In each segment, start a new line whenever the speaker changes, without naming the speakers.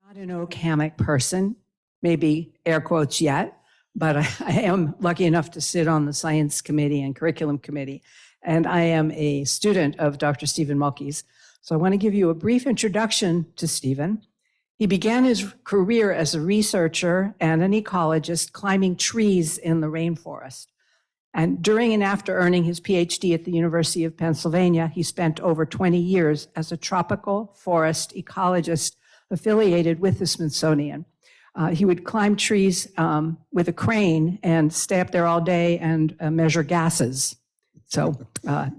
Not an oak hammock person, maybe air quotes yet, but I am lucky enough to sit on the science committee and curriculum committee. And I am a student of Dr. Stephen Mulkey's. So I want to give you a brief introduction to Stephen. He began his career as a researcher and an ecologist climbing trees in the rainforest. And during and after earning his PhD at the University of Pennsylvania, he spent over 20 years as a tropical forest ecologist affiliated with the Smithsonian. He would climb trees with a crane and stay up there all day and measure gases. So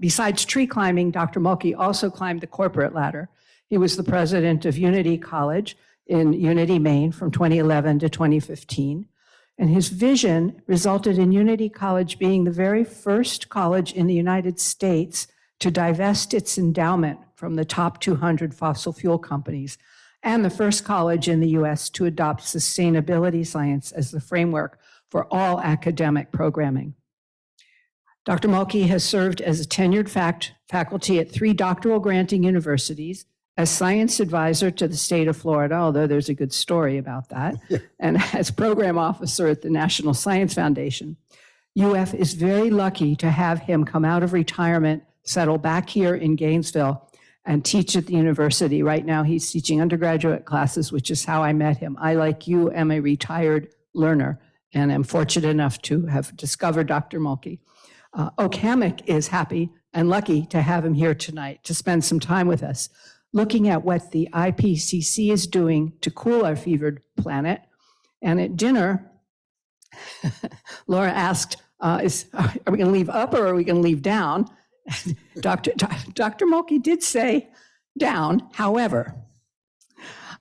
besides tree climbing, Dr. Mulkey also climbed the corporate ladder. He was the president of Unity College in Unity, Maine from 2011 to 2015. And his vision resulted in Unity College being the very first college in the United States to divest its endowment from the top 200 fossil fuel companies, and the first college in the US to adopt sustainability science as the framework for all academic programming. Dr. Mulkey has served as a tenured faculty at 3 doctoral granting universities, as science advisor to the state of Florida, although there's a good story about that, and as program officer at the National Science Foundation. UF is very lucky to have him come out of retirement, settle back here in Gainesville, and teach at the university. Right now, he's teaching undergraduate classes, which is how I met him. I, like you, am a retired learner, and am fortunate enough to have discovered Dr. Mulkey. Oak Hammock is happy and lucky to have him here tonight to spend some time with us, looking at what the IPCC is doing to cool our fevered planet. And at dinner, Laura asked, are we going to leave up or are we going to leave down? Dr. Mulkey did say down. However,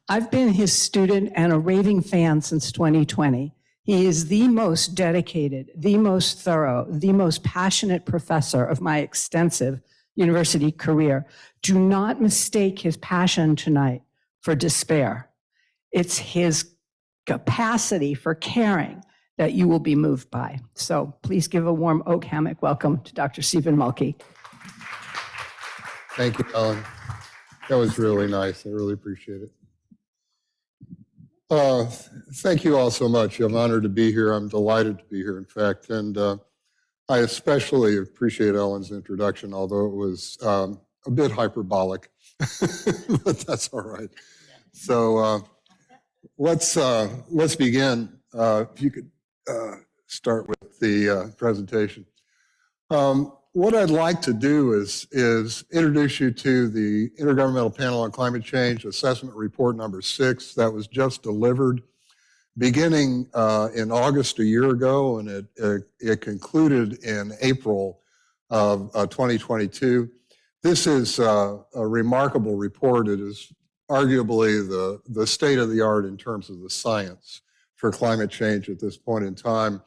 I've been his student and a raving fan since 2020. He is the most dedicated, the most thorough, the most passionate professor of my extensive university career. Do not mistake his passion tonight for despair. It's his capacity for caring that you will be moved by. So please give a warm Oak Hammock welcome to Dr. Stephen Mulkey.
Thank you, Ellen. That was really nice. I really appreciate it. Thank you all so much. I'm honored to be here. I'm delighted to be here, in fact. And I especially appreciate Ellen's introduction, although it was a bit hyperbolic, but that's all right. So let's begin. If you could start with the presentation. What I'd like to do is introduce you to the Intergovernmental Panel on Climate Change Assessment Report number 6 that was just delivered beginning in August a year ago, and it concluded in April of 2022. This is a remarkable report. It is arguably the state of the art in terms of the science for climate change at this point in time.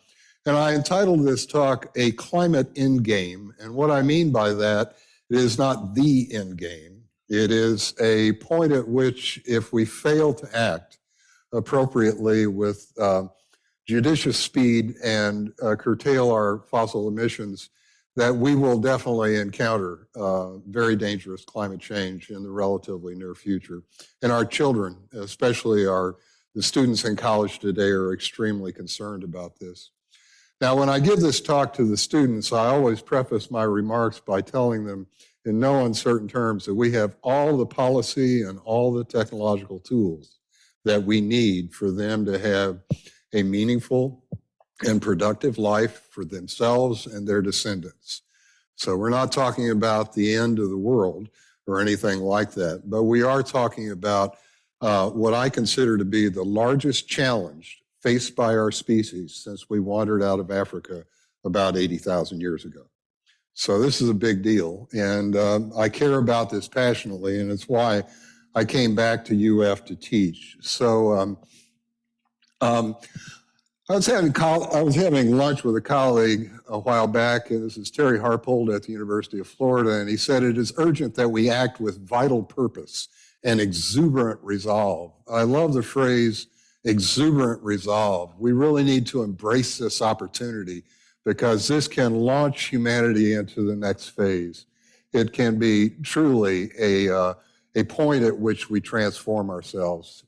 And I entitled this talk, A Climate Endgame. And what I mean by that, it is not the end game. It is a point at which, if we fail to act appropriately with judicious speed and curtail our fossil emissions, that we will definitely encounter very dangerous climate change in the relatively near future. And our children, especially the students in college today, are extremely concerned about this. Now, when I give this talk to the students, I always preface my remarks by telling them in no uncertain terms that we have all the policy and all the technological tools that we need for them to have a meaningful and productive life for themselves and their descendants. So we're not talking about the end of the world or anything like that, but we are talking about what I consider to be the largest challenge faced by our species since we wandered out of Africa about 80,000 years ago. So this is a big deal, and I care about this passionately, and it's why I came back to UF to teach. So I was having lunch with a colleague a while back, and this is Terry Harpold at the University of Florida, and he said, it is urgent that we act with vital purpose and exuberant resolve. I love the phrase exuberant resolve. We really need to embrace this opportunity because this can launch humanity into the next phase. It can be truly a point at which we transform ourselves.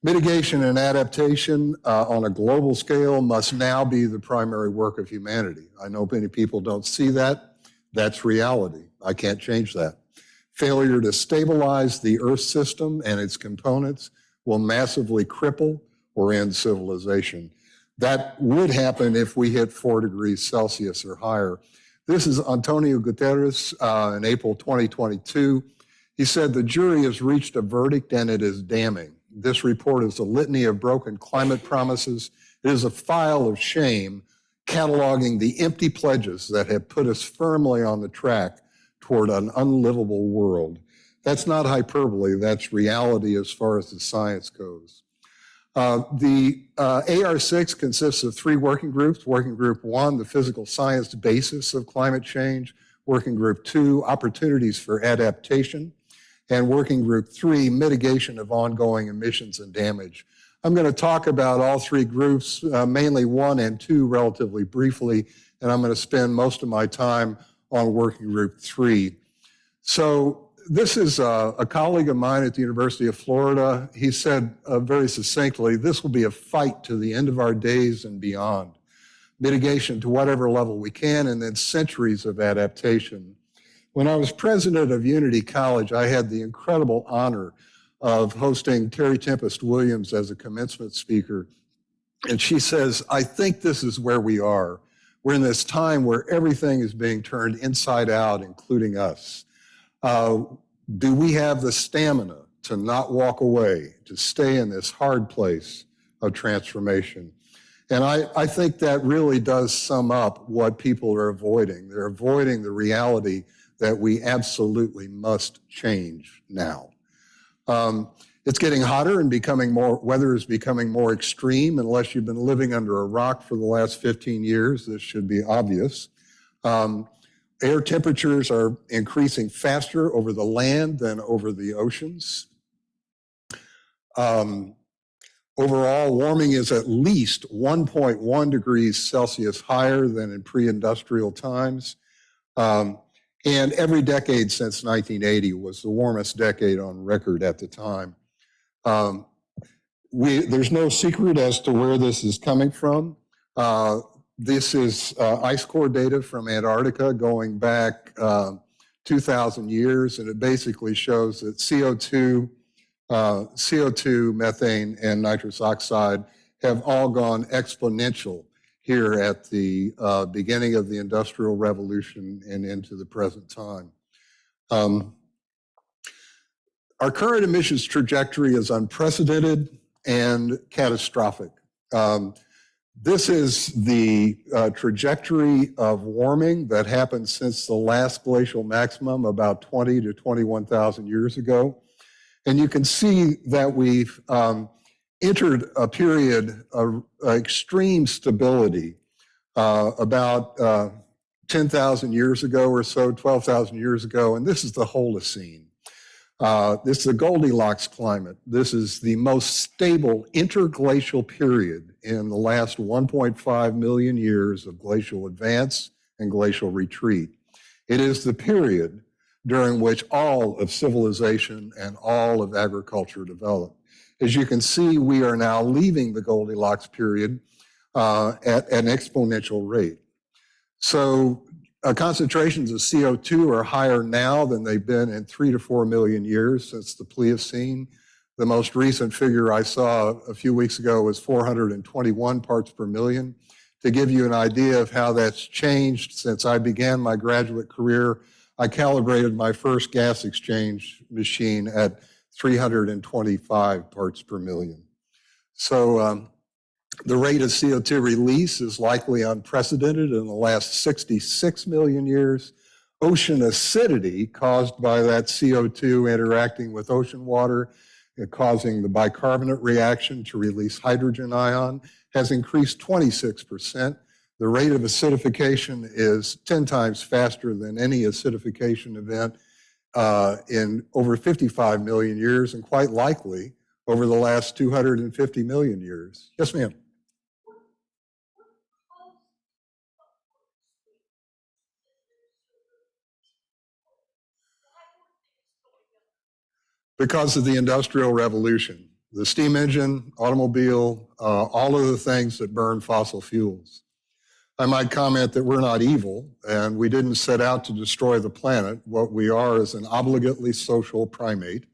Mitigation and adaptation on a global scale must now be the primary work of humanity. I know many people don't see that. That's reality. I can't change that. Failure to stabilize the Earth system and its components will massively cripple or end civilization. That would happen if we hit 4 degrees Celsius or higher. This is Antonio Guterres in April 2022. He said, "The jury has reached a verdict and it is damning. This report is a litany of broken climate promises. It is a file of shame cataloging the empty pledges that have put us firmly on the track toward an unlivable world." That's not hyperbole, that's reality as far as the science goes. The AR6 consists of 3 working groups. Working Group 1, the physical science basis of climate change. Working Group 2, opportunities for adaptation. And Working Group 3, mitigation of ongoing emissions and damage. I'm going to talk about all 3 groups, mainly 1 and 2 relatively briefly, and I'm going to spend most of my time on Working Group 3. So this is a colleague of mine at the University of Florida. He said very succinctly, this will be a fight to the end of our days and beyond. Mitigation to whatever level we can, and then centuries of adaptation. When I was president of Unity College, I had the incredible honor of hosting Terry Tempest Williams as a commencement speaker. And she says, "I think this is where we are. We're in this time where everything is being turned inside out, including us. Do we have the stamina to not walk away, to stay in this hard place of transformation?" And I think that really does sum up what people are avoiding. They're avoiding the reality that we absolutely must change now. It's getting hotter and weather is becoming more extreme. Unless you've been living under a rock for the last 15 years, this should be obvious. Air temperatures are increasing faster over the land than over the oceans. Overall, warming is at least 1.1 degrees Celsius higher than in pre-industrial times. And every decade since 1980 was the warmest decade on record at the time. There's no secret as to where this is coming from. This is ice core data from Antarctica going back 2,000 years, and it basically shows that CO2, methane, and nitrous oxide have all gone exponential here at the beginning of the Industrial Revolution and into the present time. Our current emissions trajectory is unprecedented and catastrophic. This is the trajectory of warming that happened since the last glacial maximum about 20 to 21,000 years ago. And you can see that we've entered a period of extreme stability about 10,000 years ago or so, 12,000 years ago, and this is the Holocene. This is a Goldilocks climate. This is the most stable interglacial period in the last 1.5 million years of glacial advance and glacial retreat. It is the period during which all of civilization and all of agriculture developed. As you can see, we are now leaving the Goldilocks period at an exponential rate. So concentrations of CO2 are higher now than they've been in 3 to 4 million years since the Pliocene. The most recent figure I saw a few weeks ago was 421 parts per million. To give you an idea of how that's changed since I began my graduate career, I calibrated my first gas exchange machine at 325 parts per million. So the rate of CO2 release is likely unprecedented in the last 66 million years. Ocean acidity caused by that CO2 interacting with ocean water, causing the bicarbonate reaction to release hydrogen ion, has increased 26%. The rate of acidification is 10 times faster than any acidification event in over 55 million years, and quite likely over the last 250 million years. Yes, ma'am. Because of the Industrial Revolution. the steam engine, automobile, all of the things that burn fossil fuels. I might comment that we're not evil, and we didn't set out to destroy the planet. What we are is an obligately social primate,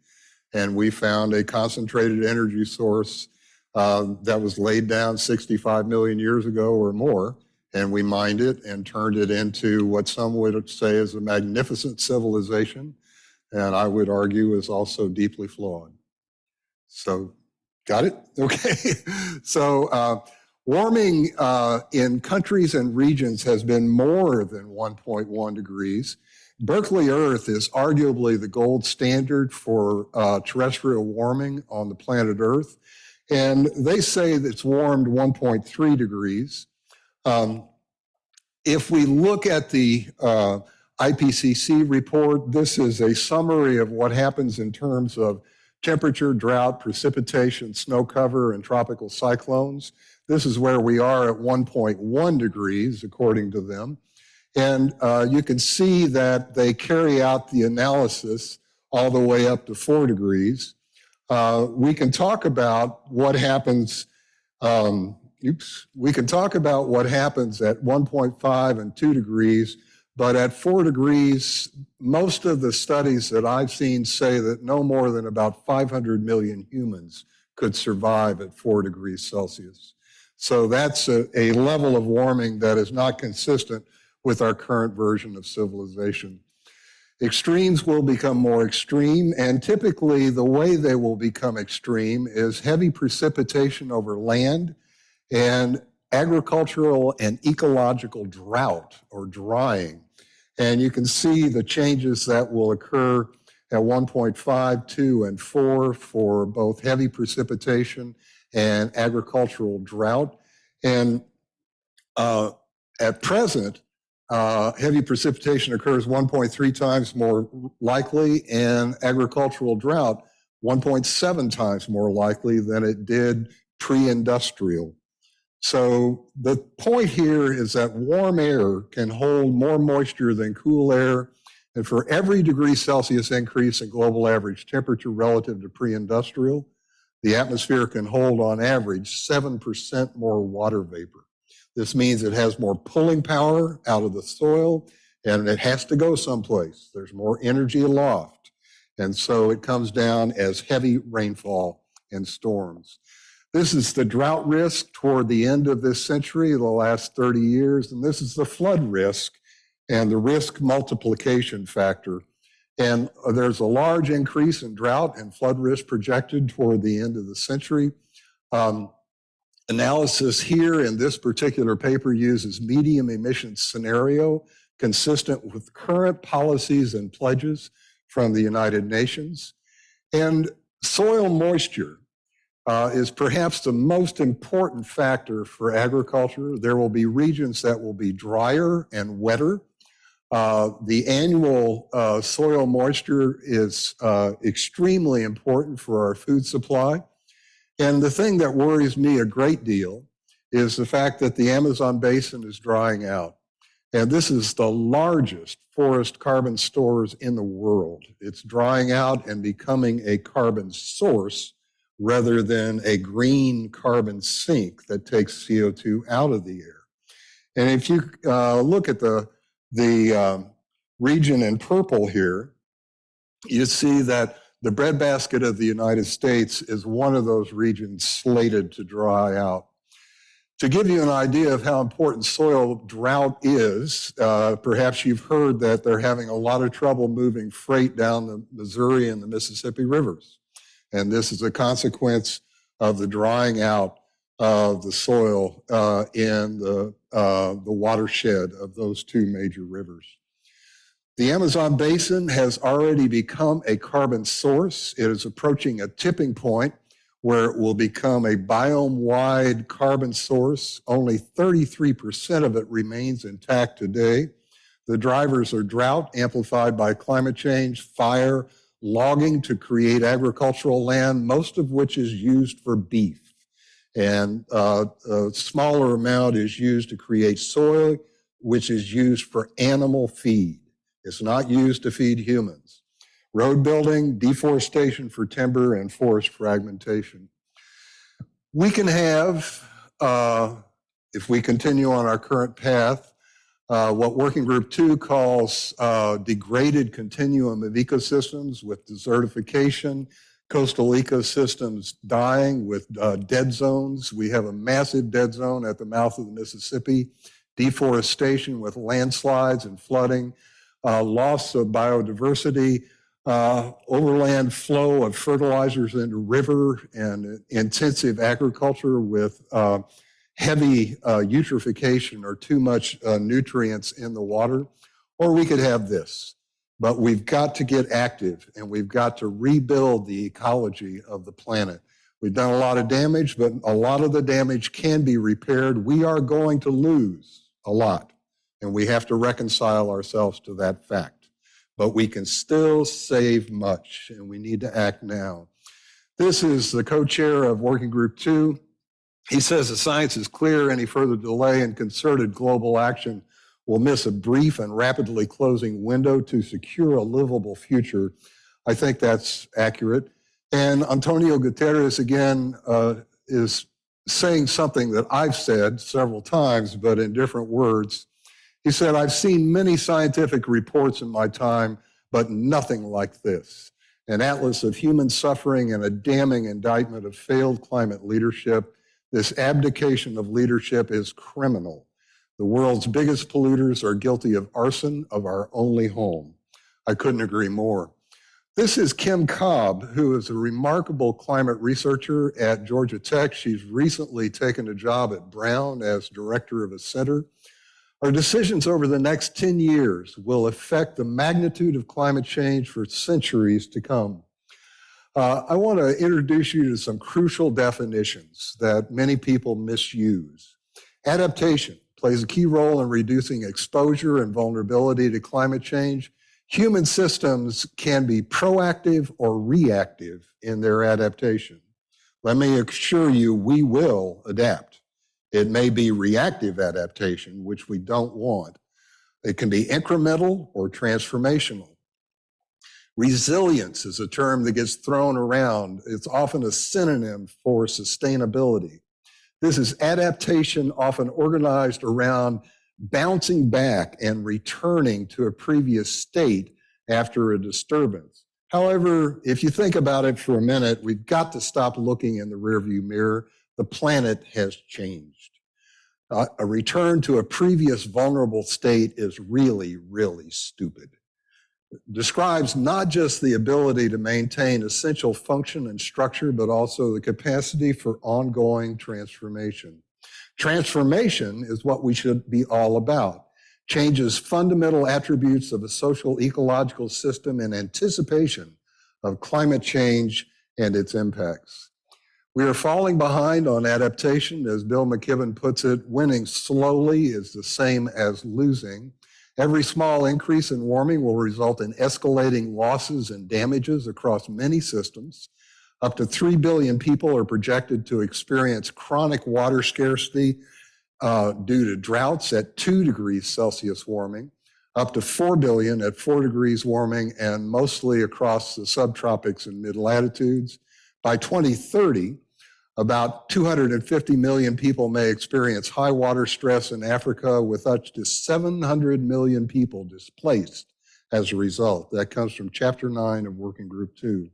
and we found a concentrated energy source that was laid down 65 million years ago or more, and we mined it and turned it into what some would say is a magnificent civilization, and I would argue is also deeply flawed. So, got it? Okay. So, warming in countries and regions has been more than 1.1 degrees. Berkeley Earth is arguably the gold standard for terrestrial warming on the planet Earth. And they say that it's warmed 1.3 degrees. If we look at the IPCC report, this is a summary of what happens in terms of temperature, drought, precipitation, snow cover, and tropical cyclones. This is where we are at 1.1 degrees, according to them. And you can see that they carry out the analysis all the way up to 4 degrees. We can talk about what happens, we can talk about what happens at 1.5 and 2 degrees, but at 4 degrees, most of the studies that I've seen say that no more than about 500 million humans could survive at 4 degrees Celsius. So that's a level of warming that is not consistent with our current version of civilization. Extremes will become more extreme, and typically the way they will become extreme is heavy precipitation over land and agricultural and ecological drought or drying. And you can see the changes that will occur at 1.5, 2, and 4 for both heavy precipitation and agricultural drought. And at present, heavy precipitation occurs 1.3 times more likely, and agricultural drought 1.7 times more likely than it did pre-industrial. So the point here is that warm air can hold more moisture than cool air, and for every degree Celsius increase in global average temperature relative to pre-industrial, the atmosphere can hold on average 7% more water vapor. This means it has more pulling power out of the soil, and it has to go someplace. There's more energy aloft, and so it comes down as heavy rainfall and storms. This is the drought risk toward the end of this century, the last 30 years, and this is the flood risk and the risk multiplication factor. And there's a large increase in drought and flood risk projected toward the end of the century. Analysis here in this particular paper uses medium emission scenario consistent with current policies and pledges from the United Nations. And soil moisture is perhaps the most important factor for agriculture. There will be regions that will be drier and wetter. The annual soil moisture is extremely important for our food supply. And the thing that worries me a great deal is the fact that the Amazon basin is drying out. And this is the largest forest carbon stores in the world. It's drying out and becoming a carbon source rather than a green carbon sink that takes CO2 out of the air. And if you look at the region in purple here, you see that the breadbasket of the United States is one of those regions slated to dry out. To give you an idea of how important soil drought is, perhaps you've heard that they're having a lot of trouble moving freight down the Missouri and the Mississippi rivers. And this is a consequence of the drying out of the soil in the watershed of those two major rivers. The Amazon basin has already become a carbon source. It is approaching a tipping point where it will become a biome-wide carbon source. Only 33% of it remains intact today. The drivers are drought amplified by climate change, fire, logging to create agricultural land, most of which is used for beef. And a smaller amount is used to create soy, which is used for animal feed. It's not used to feed humans. road building, deforestation for timber, and forest fragmentation. We can have, if we continue on our current path, what Working Group 2 calls degraded continuum of ecosystems with desertification, coastal ecosystems dying with dead zones. We have a massive dead zone at the mouth of the Mississippi, deforestation with landslides and flooding, loss of biodiversity, overland flow of fertilizers into river, and intensive agriculture with heavy eutrophication or too much nutrients in the water. Or we could have this. But we've got to get active, and we've got to rebuild the ecology of the planet. We've done a lot of damage, but a lot of the damage can be repaired. We are going to lose a lot, and we have to reconcile ourselves to that fact. But we can still save much, and we need to act now. This is the co-chair of Working Group 2. He says the science is clear. Any further delay in concerted global action will miss a brief and rapidly closing window to secure a livable future. I think that's accurate. And Antonio Guterres, again, is saying something that I've said several times, but in different words. He said, I've seen many scientific reports in my time, but nothing like this. An atlas of human suffering and a damning indictment of failed climate leadership. This abdication of leadership is criminal. The world's biggest polluters are guilty of arson of our only home. I couldn't agree more. This is Kim Cobb, who is a remarkable climate researcher at Georgia Tech. She's recently taken a job at Brown as director of a center. Our decisions over the next 10 years will affect the magnitude of climate change for centuries to come. I want to introduce you to some crucial definitions that many people misuse. Adaptation plays a key role in reducing exposure and vulnerability to climate change. Human systems can be proactive or reactive in their adaptation. Let me assure you, we will adapt. It may be reactive adaptation, which we don't want. It can be incremental or transformational. Resilience is a term that gets thrown around. It's often a synonym for sustainability. This is adaptation often organized around bouncing back and returning to a previous state after a disturbance. However, if you think about it for a minute, we've got to stop looking in the rearview mirror. The planet has changed. A return to a previous vulnerable state is really, really stupid. Describes not just the ability to maintain essential function and structure, but also the capacity for ongoing transformation. Transformation is what we should be all about. Changes fundamental attributes of a social ecological system in anticipation of climate change and its impacts. We are falling behind on adaptation. As Bill McKibben puts it, winning slowly is the same as losing. Every small increase in warming will result in escalating losses and damages across many systems. Up to 3 billion people are projected to experience chronic water scarcity due to droughts at 2 degrees Celsius warming, up to 4 billion at 4 degrees warming, and mostly across the subtropics and mid-latitudes. By 2030, about 250 million people may experience high water stress in Africa, with up to 700 million people displaced as a result. That comes from Chapter 9 of Working Group 2.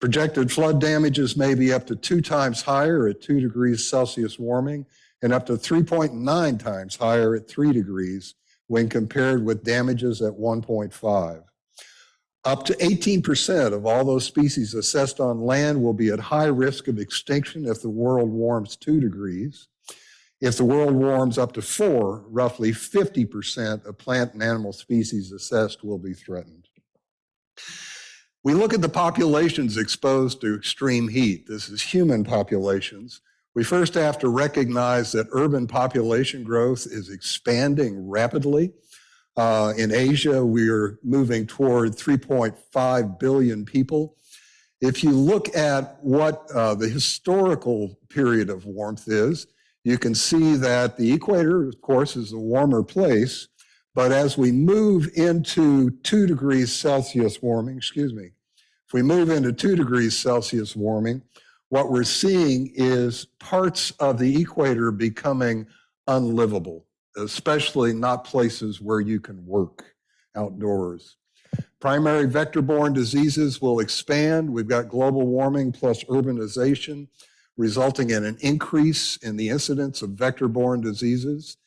Projected flood damages may be up to 2 times higher at 2 degrees Celsius warming and up to 3.9 times higher at 3 degrees when compared with damages at 1.5. Up to 18% of all those species assessed on land will be at high risk of extinction if the world warms 2 degrees. If the world warms up to 4, roughly 50% of plant and animal species assessed will be threatened. We look at the populations exposed to extreme heat. This is human populations. We first have to recognize that urban population growth is expanding rapidly. In Asia, we are moving toward 3.5 billion people. If you look at what the historical period of warmth is, you can see that the equator, of course, is a warmer place, But as we move into 2 degrees Celsius warming, if we move into 2 degrees Celsius warming, what we're seeing is parts of the equator becoming unlivable, especially not places where you can work outdoors. Primary vector-borne diseases will expand. We've got global warming plus urbanization, resulting in an increase in the incidence of vector-borne diseases.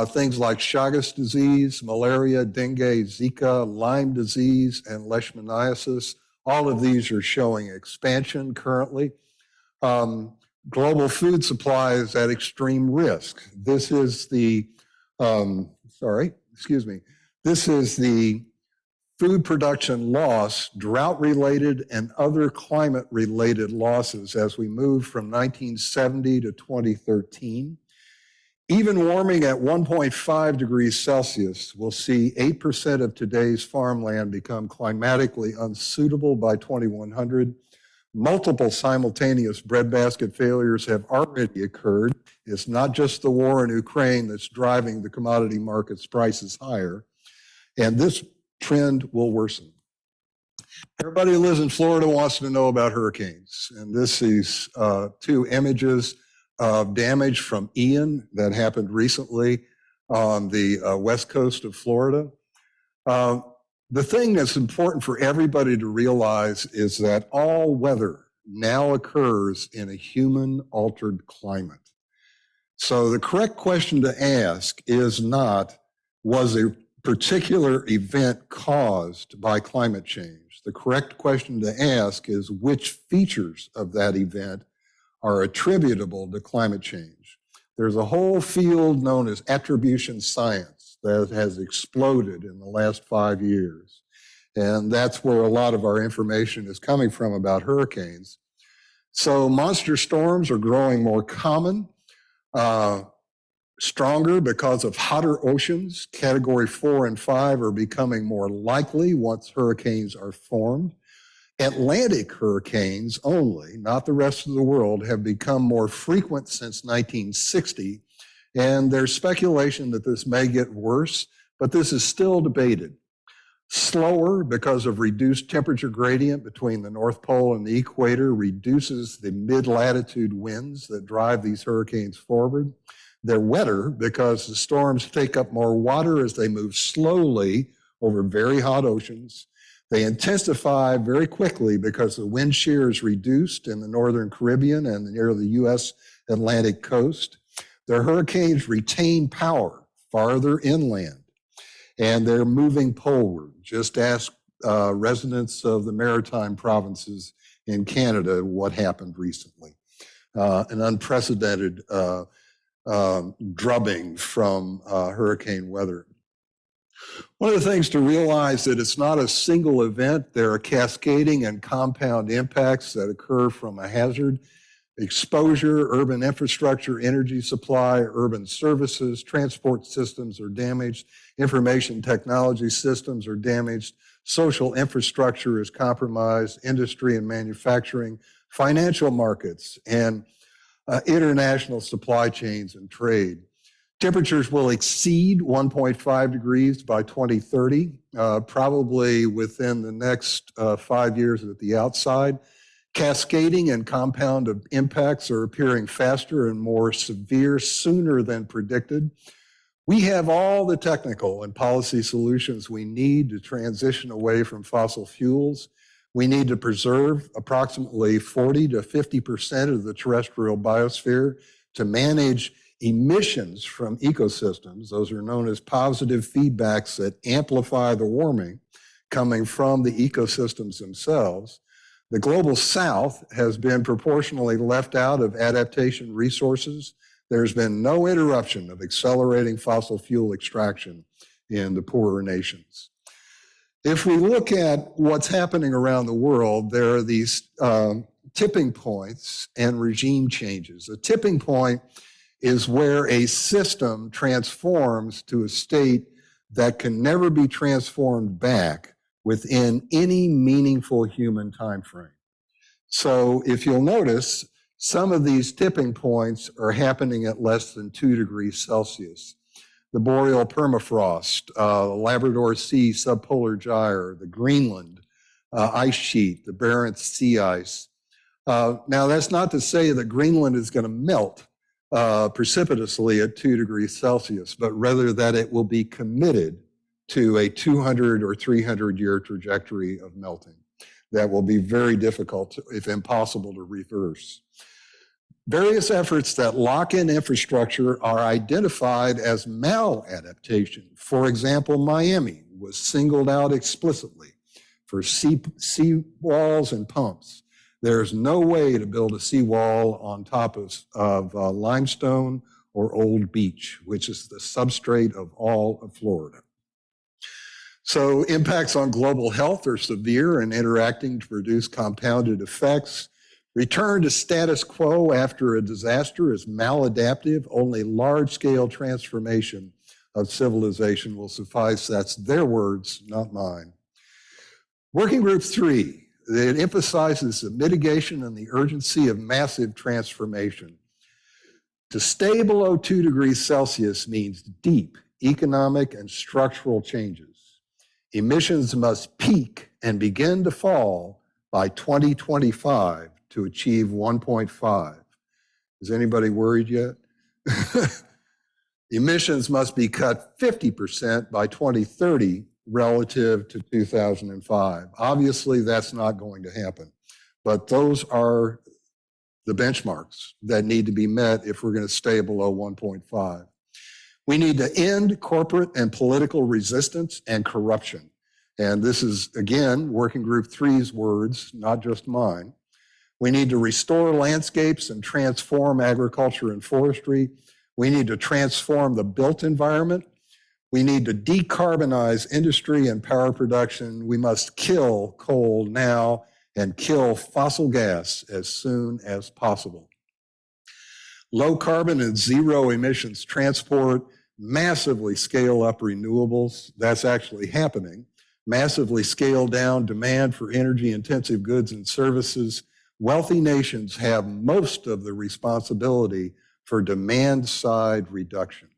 Things like Chagas disease, malaria, dengue, Zika, Lyme disease, and leishmaniasis. All of these are showing expansion currently. Global food supply is at extreme risk. This is the, this is the food production loss, drought-related and other climate-related losses as we move from 1970 to 2013. Even warming at 1.5 degrees Celsius will see 8% of today's farmland become climatically unsuitable by 2100. Multiple simultaneous breadbasket failures have already occurred. It's not just the war in Ukraine that's driving the commodity market's prices higher, and this trend will worsen. Everybody who lives in Florida wants to know about hurricanes, and this is 2 images of damage from Ian that happened recently on the west coast of Florida. The thing that's important for everybody to realize is that all weather now occurs in a human-altered climate. So the correct question to ask is not, was a particular event caused by climate change? The correct question to ask is, which features of that event are attributable to climate change? There's a whole field known as attribution science that has exploded in the last 5 years. And that's where a lot of our information is coming from about hurricanes. So monster storms are growing more common, stronger because of hotter oceans. Category 4 and 5 are becoming more likely once hurricanes are formed. Atlantic hurricanes only, not the rest of the world, have become more frequent since 1960, and there's speculation that this may get worse, but this is still debated. Slower because of reduced temperature gradient between the North Pole and the equator reduces the mid-latitude winds that drive these hurricanes forward. They're wetter because the storms take up more water as they move slowly over very hot oceans. They intensify very quickly because the wind shear is reduced in the Northern Caribbean and near the U.S. Atlantic coast. The hurricanes retain power farther inland, and they're moving poleward. Just ask residents of the maritime provinces in Canada what happened recently. An unprecedented drubbing from hurricane weather. One of the things to realize that it's not a single event. There are cascading and compound impacts that occur from a hazard. Exposure, urban infrastructure, energy supply, urban services, transport systems are damaged, information technology systems are damaged, social infrastructure is compromised, industry and manufacturing, financial markets, and international supply chains and trade. Temperatures will exceed 1.5 degrees by 2030, probably within the next 5 years at the outside. Cascading and compound impacts are appearing faster and more severe sooner than predicted. We have all the technical and policy solutions we need to transition away from fossil fuels. We need to preserve approximately 40 to 50% of the terrestrial biosphere to manage emissions from ecosystems. Those are known as positive feedbacks that amplify the warming coming from the ecosystems themselves. The global south has been proportionally left out of adaptation resources. There's been no interruption of accelerating fossil fuel extraction in the poorer nations. If we look at what's happening around the world, there are these tipping points and regime changes. A tipping point is where a system transforms to a state that can never be transformed back within any meaningful human time frame. So if you'll notice, some of these tipping points are happening at less than 2 degrees Celsius. the boreal permafrost, Labrador Sea subpolar gyre, the Greenland ice sheet, the Barents Sea ice. Now, that's not to say that Greenland is going to melt precipitously at 2 degrees Celsius, but rather that it will be committed to a 200 or 300-year trajectory of melting that will be very difficult, if impossible, to reverse. Various efforts that lock in infrastructure are identified as maladaptation. For example, Miami was singled out explicitly for sea walls and pumps. There's no way to build a seawall on top of limestone or old beach, which is the substrate of all of Florida. So impacts on global health are severe and interacting to produce compounded effects. Return to status quo after a disaster is maladaptive. Only large-scale transformation of civilization will suffice. That's their words, not mine. Working Group 3, it emphasizes the mitigation and the urgency of massive transformation. To stay below 2 degrees Celsius means deep economic and structural changes. Emissions must peak and begin to fall by 2025 to achieve 1.5. Is anybody worried yet? Emissions must be cut 50% by 2030 relative to 2005. Obviously, that's not going to happen, but those are the benchmarks that need to be met if we're going to stay below 1.5. We need to end corporate and political resistance and corruption. And this is, again, Working Group 3's words, not just mine. We need to restore landscapes and transform agriculture and forestry. We need to transform the built environment. We need to decarbonize industry and power production. We must kill coal now and kill fossil gas as soon as possible. Low carbon and zero emissions transport, massively scale up renewables. That's actually happening. Massively scale down demand for energy intensive goods and services. Wealthy nations have most of the responsibility for demand side reductions.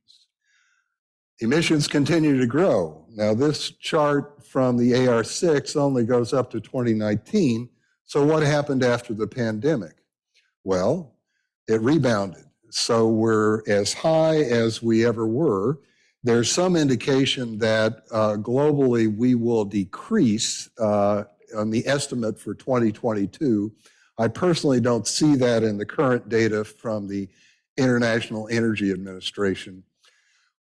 Emissions continue to grow. Now, this chart from the AR6 only goes up to 2019. So what happened after the pandemic? Well, it rebounded. So we're as high as we ever were. There's some indication that globally we will decrease on the estimate for 2022. I personally don't see that in the current data from the International Energy Administration.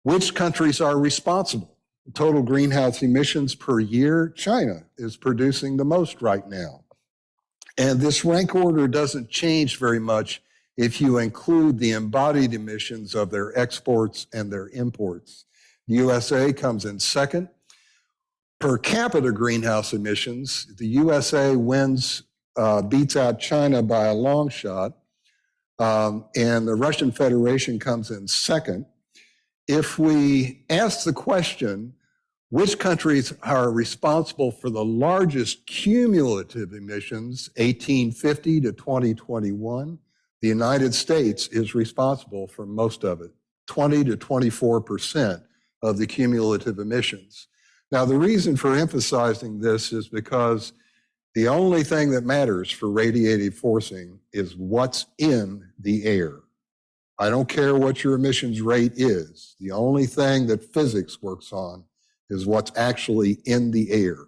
Which countries are responsible? Total greenhouse emissions per year, China is producing the most right now. And this rank order doesn't change very much if you include the embodied emissions of their exports and their imports. The USA comes in second. Per capita greenhouse emissions, the USA beats out China by a long shot, and the Russian Federation comes in second. If we ask the question, which countries are responsible for the largest cumulative emissions, 1850 to 2021, the United States is responsible for most of it, 20 to 24% of the cumulative emissions. Now, the reason for emphasizing this is because the only thing that matters for radiative forcing is what's in the air. I don't care what your emissions rate is. The only thing that physics works on is what's actually in the air.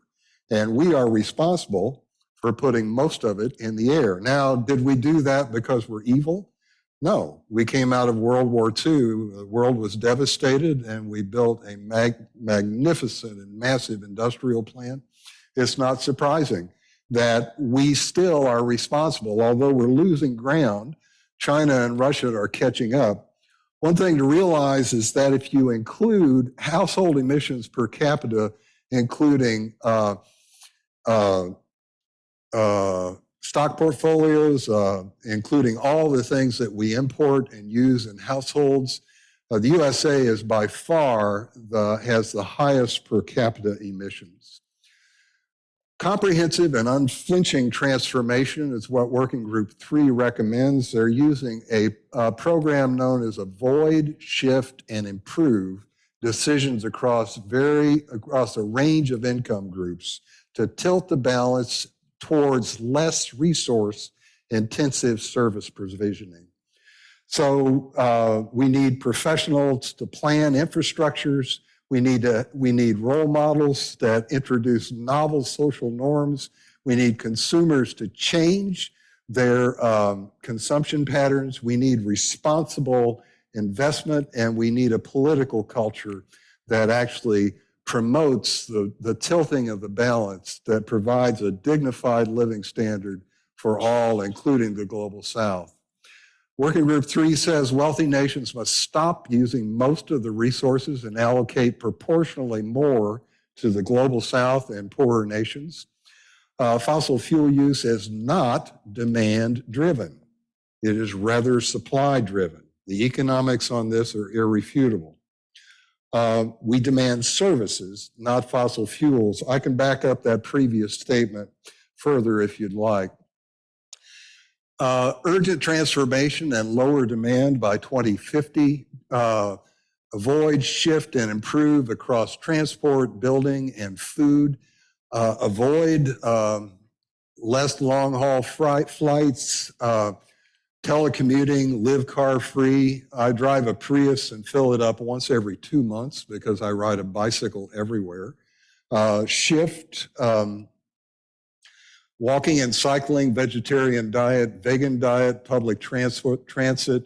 And we are responsible for putting most of it in the air. Now, did we do that because we're evil? No. We came out of World War II. The world was devastated, and we built a magnificent and massive industrial plant. It's not surprising that we still are responsible. Although we're losing ground, China and Russia are catching up. One thing to realize is that if you include household emissions per capita, including stock portfolios, including all the things that we import and use in households, the USA is by far has the highest per capita emissions. Comprehensive and unflinching transformation is what Working Group 3 recommends. They're using a program known as Avoid, Shift, and Improve decisions across a range of income groups to tilt the balance towards less resource-intensive service provisioning. So we need professionals to plan infrastructures. We need role models that introduce novel social norms. We need consumers to change their consumption patterns. We need responsible investment, and we need a political culture that actually promotes the tilting of the balance that provides a dignified living standard for all, including the Global South. Working Group 3 says wealthy nations must stop using most of the resources and allocate proportionally more to the Global South and poorer nations. Fossil fuel use is not demand-driven. It is rather supply-driven. The economics on this are irrefutable. We demand services, not fossil fuels. I can back up that previous statement further if you'd like. Urgent transformation and lower demand by 2050. Avoid, shift, and improve across transport, building, and food. Avoid less long-haul flights, telecommuting, live car-free. I drive a Prius and fill it up once every 2 months because I ride a bicycle everywhere. Shift, walking and cycling, vegetarian diet, vegan diet, public transit,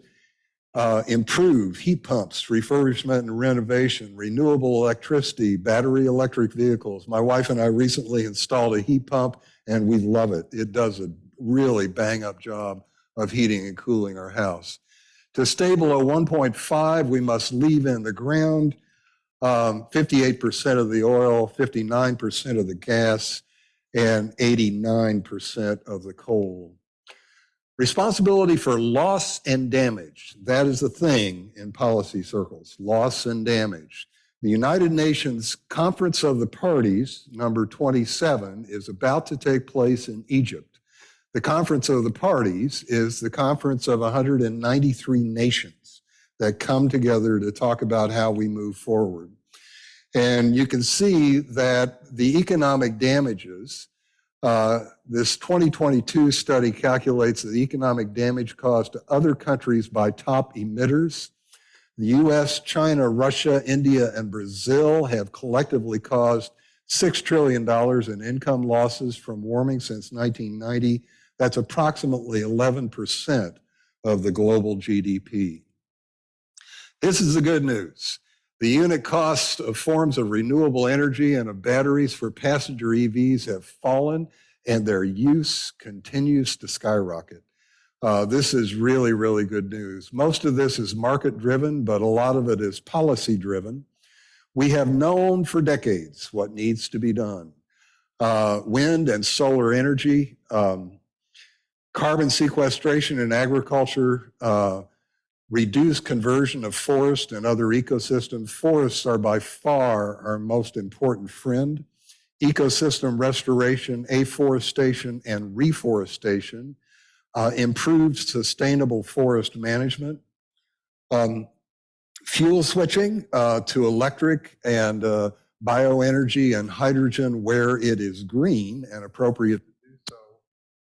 improve heat pumps, refurbishment and renovation, renewable electricity, battery electric vehicles. My wife and I recently installed a heat pump and we love it. It does a really bang-up job of heating and cooling our house. To stay below 1.5, we must leave in the ground 58% of the oil, 59% of the gas, and 89% of the coal. Responsibility for loss and damage. That is the thing in policy circles, loss and damage. The United Nations Conference of the Parties, number 27, is about to take place in Egypt. The Conference of the Parties is the conference of 193 nations that come together to talk about how we move forward. And you can see that the economic damages, this 2022 study calculates the economic damage caused to other countries by top emitters. The US, China, Russia, India, and Brazil have collectively caused $6 trillion in income losses from warming since 1990. That's approximately 11% of the global GDP. This is the good news. The unit costs of forms of renewable energy and of batteries for passenger EVs have fallen, and their use continues to skyrocket. This is really, really good news. Most of this is market-driven, but a lot of it is policy-driven. We have known for decades what needs to be done. Wind and solar energy, carbon sequestration in agriculture, reduced conversion of forest and other ecosystems. Forests are by far our most important friend. Ecosystem restoration, afforestation, and reforestation, improved sustainable forest management, fuel switching to electric and bioenergy and hydrogen where it is green and appropriate to do so,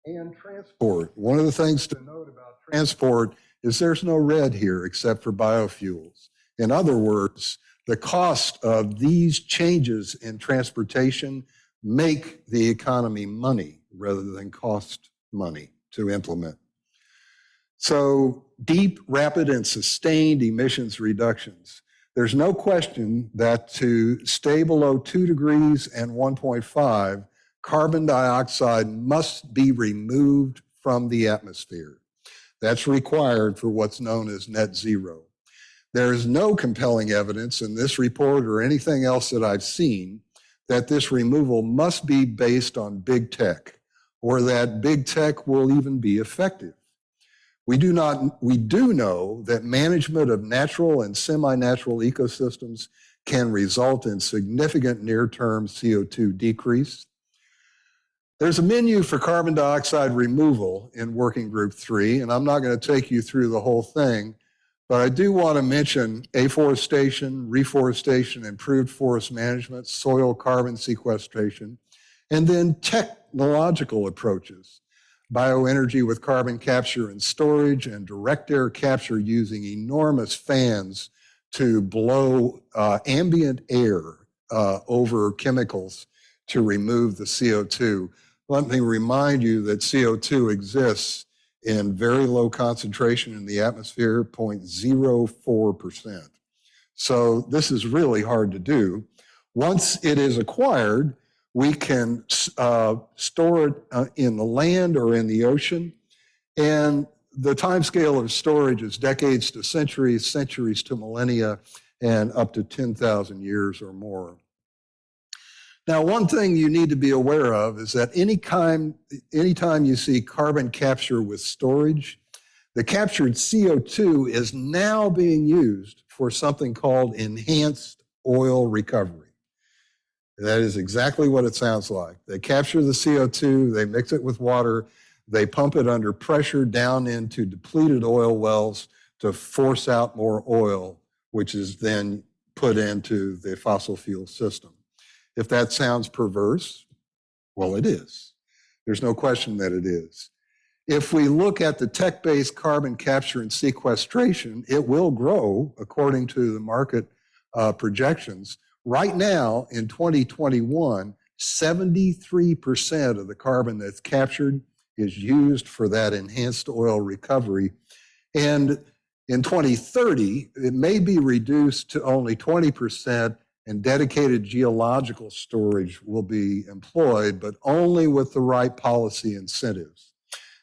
and transport. One of the things to note about transport is there's no red here except for biofuels. In other words, the cost of these changes in transportation make the economy money rather than cost money to implement. So deep, rapid, and sustained emissions reductions. There's no question that to stay below 2 degrees and 1.5, carbon dioxide must be removed from the atmosphere. That's required for what's known as net zero. There is no compelling evidence in this report or anything else that I've seen that this removal must be based on big tech or that big tech will even be effective. We do know that management of natural and semi-natural ecosystems can result in significant near-term CO2 decrease. There's a menu for carbon dioxide removal in Working Group 3, and I'm not going to take you through the whole thing, But I do want to mention afforestation, reforestation, improved forest management, soil carbon sequestration, and then technological approaches. Bioenergy with carbon capture and storage, and direct air capture using enormous fans to blow ambient air over chemicals to remove the CO2. Let me remind you that CO2 exists in very low concentration in the atmosphere, 0.04%. So this is really hard to do. Once it is acquired, we can store it in the land or in the ocean. And the time scale of storage is decades to centuries, centuries to millennia, and up to 10,000 years or more. Now, one thing you need to be aware of is that anytime you see carbon capture with storage, the captured CO2 is now being used for something called enhanced oil recovery. That is exactly what it sounds like. They capture the CO2, they mix it with water, they pump it under pressure down into depleted oil wells to force out more oil, which is then put into the fossil fuel system. If that sounds perverse, well, it is. There's no question that it is. If we look at the tech-based carbon capture and sequestration, it will grow according to the market projections. Right now, in 2021, 73% of the carbon that's captured is used for that enhanced oil recovery. And in 2030, it may be reduced to only 20%, and dedicated geological storage will be employed, but only with the right policy incentives.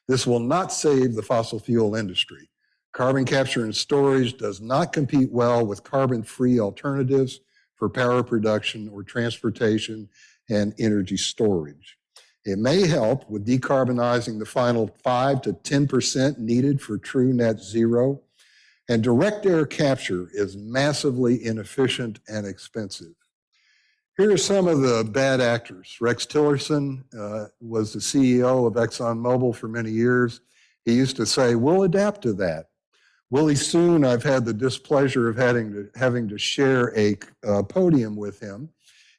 This will not save the fossil fuel industry. Carbon capture and storage does not compete well with carbon-free alternatives for power production or transportation and energy storage. It may help with decarbonizing the final 5 to 10% needed for true net zero. And direct air capture is massively inefficient and expensive. Here are some of the bad actors. Rex Tillerson was the CEO of ExxonMobil for many years. He used to say, we'll adapt to that. Willie Soon, I've had the displeasure of having to share a podium with him.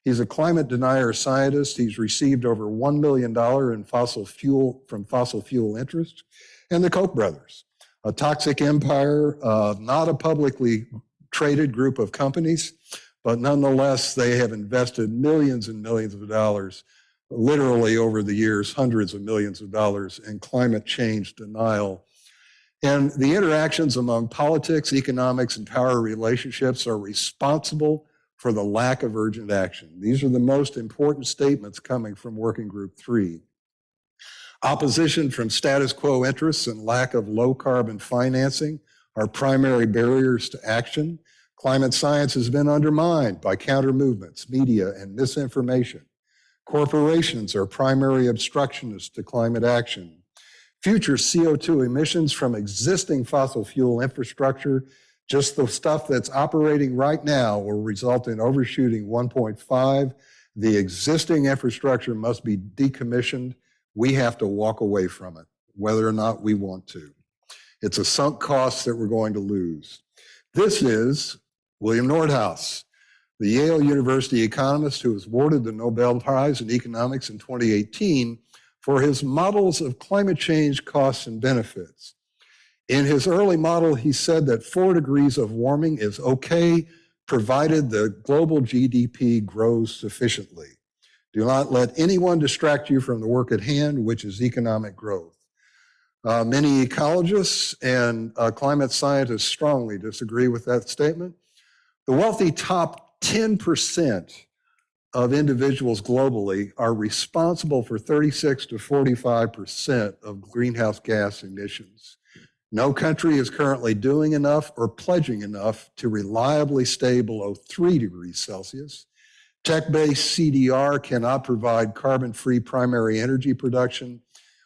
He's a climate denier scientist. He's received over $1 million from fossil fuel interests. And the Koch brothers, a toxic empire, not a publicly traded group of companies, but nonetheless, they have invested millions and millions of dollars, literally over the years, hundreds of millions of dollars in climate change denial. And the interactions among politics, economics, and power relationships are responsible for the lack of urgent action. These are the most important statements coming from Working Group 3. Opposition from status quo interests and lack of low carbon financing are primary barriers to action. Climate science has been undermined by counter movements, media, and misinformation. Corporations are primary obstructionists to climate action. Future CO2 emissions from existing fossil fuel infrastructure, just the stuff that's operating right now, will result in overshooting 1.5. The existing infrastructure must be decommissioned. We have to walk away from it, whether or not we want to. It's a sunk cost that we're going to lose. This is William Nordhaus, the Yale University economist who was awarded the Nobel Prize in Economics in 2018 for his models of climate change costs and benefits. In his early model, he said that 4 degrees of warming is okay, provided the global GDP grows sufficiently. Do not let anyone distract you from the work at hand, which is economic growth. Many ecologists and climate scientists strongly disagree with that statement. The wealthy top 10% of individuals globally are responsible for 36 to 45% of greenhouse gas emissions. No country is currently doing enough or pledging enough to reliably stay below 3 degrees Celsius. Tech-based CDR cannot provide carbon-free primary energy production.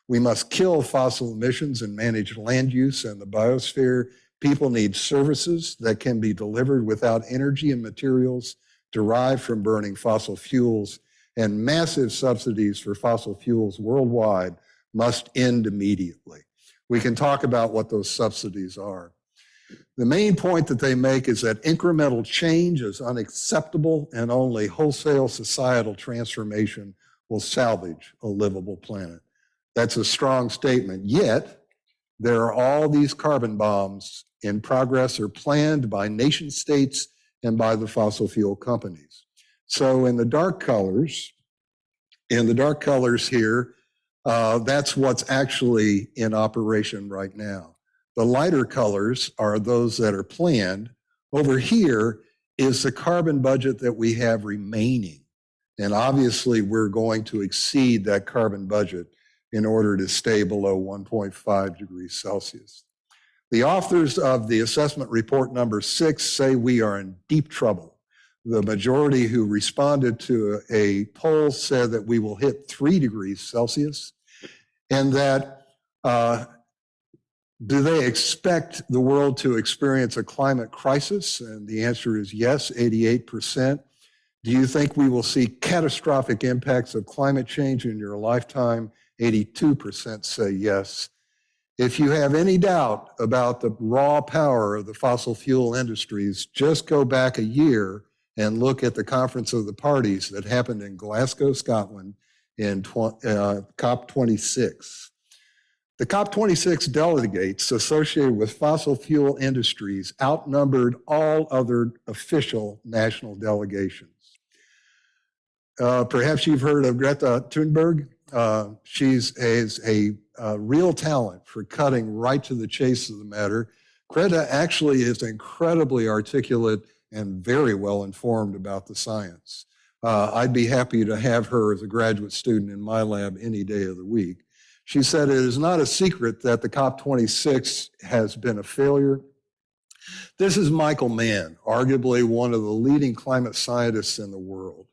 We must kill fossil emissions and manage land use and the biosphere. People need services that can be delivered without energy and materials derived from burning fossil fuels, and massive subsidies for fossil fuels worldwide must end immediately. We can talk about what those subsidies are. The main point that they make is that incremental change is unacceptable and only wholesale societal transformation will salvage a livable planet. That's a strong statement. Yet, there are all these carbon bombs in progress or planned by nation states and by the fossil fuel companies. So in the dark colors here, that's what's actually in operation right now. The lighter colors are those that are planned. Over here is the carbon budget that we have remaining. And obviously, we're going to exceed that carbon budget in order to stay below 1.5 degrees Celsius. The authors of the assessment report number 6 say we are in deep trouble. The majority who responded to a poll said that we will hit 3 degrees Celsius, and that do they expect the world to experience a climate crisis? And the answer is yes, 88%. Do you think we will see catastrophic impacts of climate change in your lifetime? 82% say yes. If you have any doubt about the raw power of the fossil fuel industries, just go back a year and look at the Conference of the Parties that happened in Glasgow, Scotland in COP26. The COP26 delegates associated with fossil fuel industries outnumbered all other official national delegations. Perhaps you've heard of Greta Thunberg. She's a real talent for cutting right to the chase of the matter. Greta actually is incredibly articulate and very well informed about the science. I'd be happy to have her as a graduate student in my lab any day of the week. She said it is not a secret that the COP26 has been a failure. This is Michael Mann, arguably one of the leading climate scientists in the world.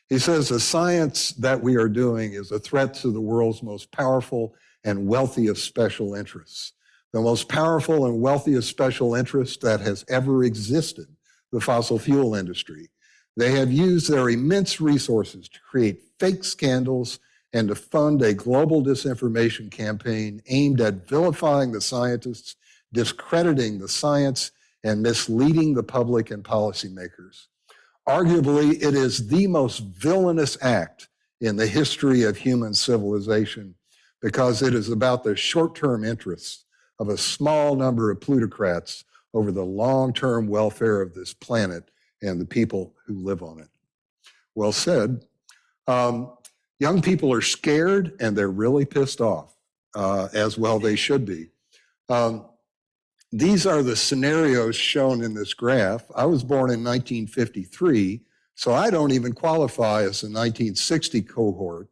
He says the science that we are doing is a threat to the world's most powerful and wealthiest special interests. The most powerful and wealthiest special interest that has ever existed, the fossil fuel industry. They have used their immense resources to create fake scandals and to fund a global disinformation campaign aimed at vilifying the scientists, discrediting the science, and misleading the public and policymakers. Arguably, it is the most villainous act in the history of human civilization because it is about the short-term interests of a small number of plutocrats over the long-term welfare of this planet and the people who live on it. Well said. Young people are scared and they're really pissed off, as well they should be. These are the scenarios shown in this graph. I was born in 1953, so I don't even qualify as a 1960 cohort.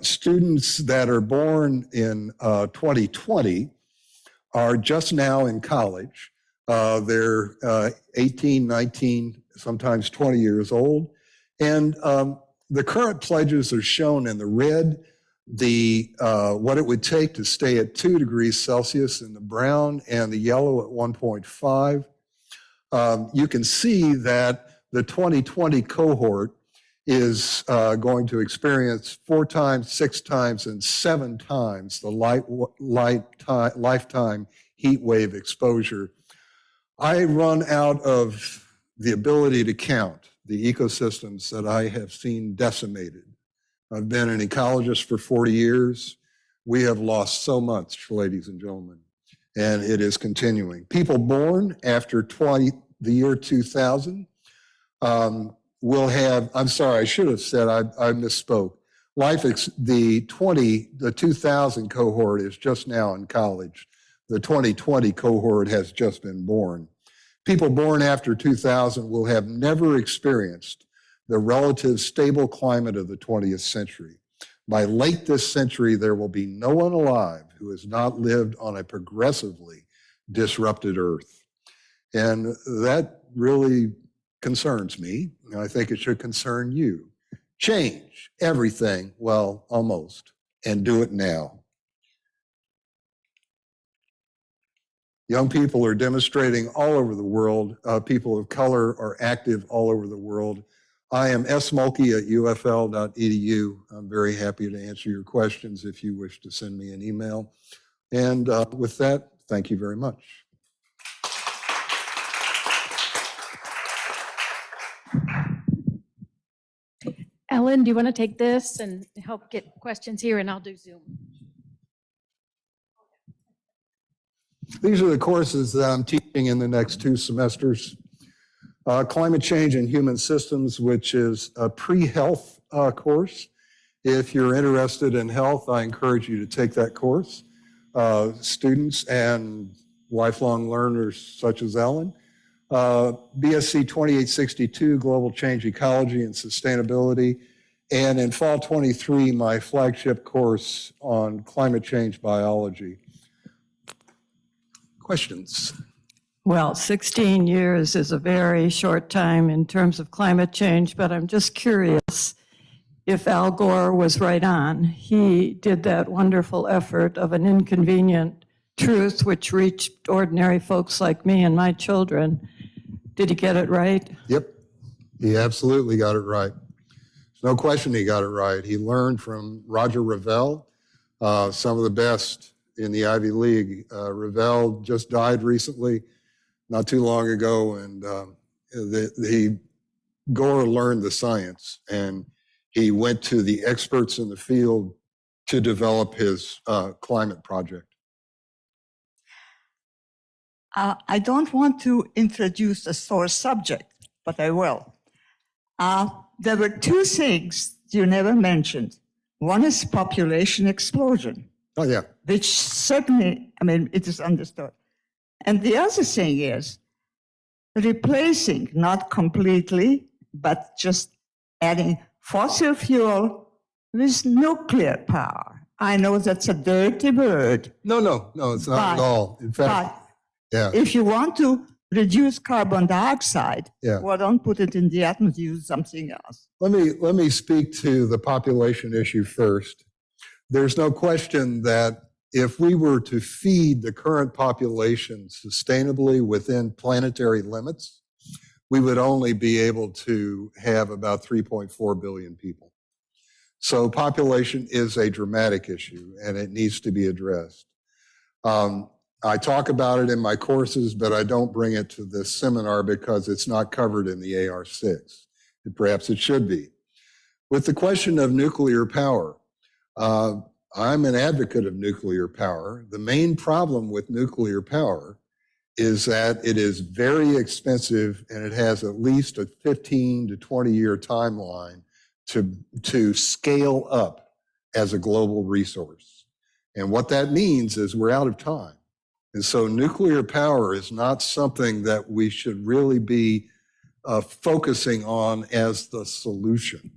Students that are born in 2020 are just now in college. They're 18, 19, sometimes 20 years old. And the current pledges are shown in the red, what it would take to stay at 2 degrees Celsius in the brown, and the yellow at 1.5. You can see that the 2020 cohort is going to experience 4 times, 6 times, and 7 times the lifetime heat wave exposure. I run out of the ability to count the ecosystems that I have seen decimated. I've been an ecologist for 40 years. We have lost so much, ladies and gentlemen, and it is continuing. People born after the year 2000 will have, I'm sorry, I should have said, I misspoke. The 2000 cohort is just now in college. The 2020 cohort has just been born. People born after 2000 will have never experienced the relative stable climate of the 20th century. By late this century, there will be no one alive who has not lived on a progressively disrupted Earth. And that really concerns me. I think it should concern you. Change everything, well, almost, and do it now. Young people are demonstrating all over the world. People of color are active all over the world. I am Mulkey at ufl.edu. I'm very happy to answer your questions if you wish to send me an email. And with that, thank you very much.
Ellen, do you want to take this and help get questions here, and I'll do Zoom?
These are the courses that I'm teaching in the next 2 semesters. Climate Change and Human Systems, which is a pre-health course. If you're interested in health, I encourage you to take that course. Students and lifelong learners such as Ellen. BSc 2862, Global Change Ecology and Sustainability. And in fall 23, my flagship course on climate change biology. Questions?
Well, 16 years is a very short time in terms of climate change, but I'm just curious if Al Gore was right on. He did that wonderful effort of an inconvenient truth which reached ordinary folks like me and my children. Did he get it right?
Yep, he absolutely got it right. There's no question he got it right. He learned from Roger Revelle, some of the best in the Ivy League. Revelle just died recently, not too long ago, and Gore learned the science, and he went to the experts in the field to develop his climate project.
I don't want to introduce a sore subject, but I will. There were 2 things you never mentioned. One is population explosion.
Oh, yeah.
Which certainly, I mean, it is understood. And the other thing is replacing, not completely, but just adding fossil fuel with nuclear power. I know that's a dirty word.
No, it's not at all. In fact, yeah.
If you want to reduce carbon dioxide,
Yeah.
well, don't put it in the atmosphere, use something else.
Let me speak to the population issue first. There's no question that if we were to feed the current population sustainably within planetary limits, we would only be able to have about 3.4 billion people. So population is a dramatic issue and it needs to be addressed. I talk about it in my courses, but I don't bring it to this seminar because it's not covered in the AR6. Perhaps it should be. With the question of nuclear power, I'm an advocate of nuclear power. The main problem with nuclear power is that it is very expensive and it has at least a 15 to 20-year timeline to scale up as a global resource. And what that means is we're out of time. And so nuclear power is not something that we should really be focusing on as the solution.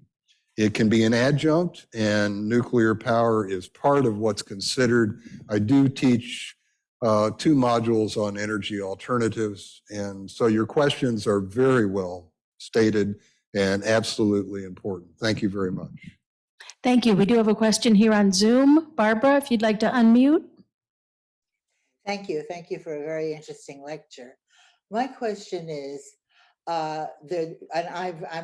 It can be an adjunct, and nuclear power is part of what's considered. I do teach 2 modules on energy alternatives, and so your questions are very well stated and absolutely important. Thank you very much.
Thank you. We do have a question here on Zoom. Barbara, if you'd like to unmute.
Thank you. Thank you for a very interesting lecture. My question is, I'm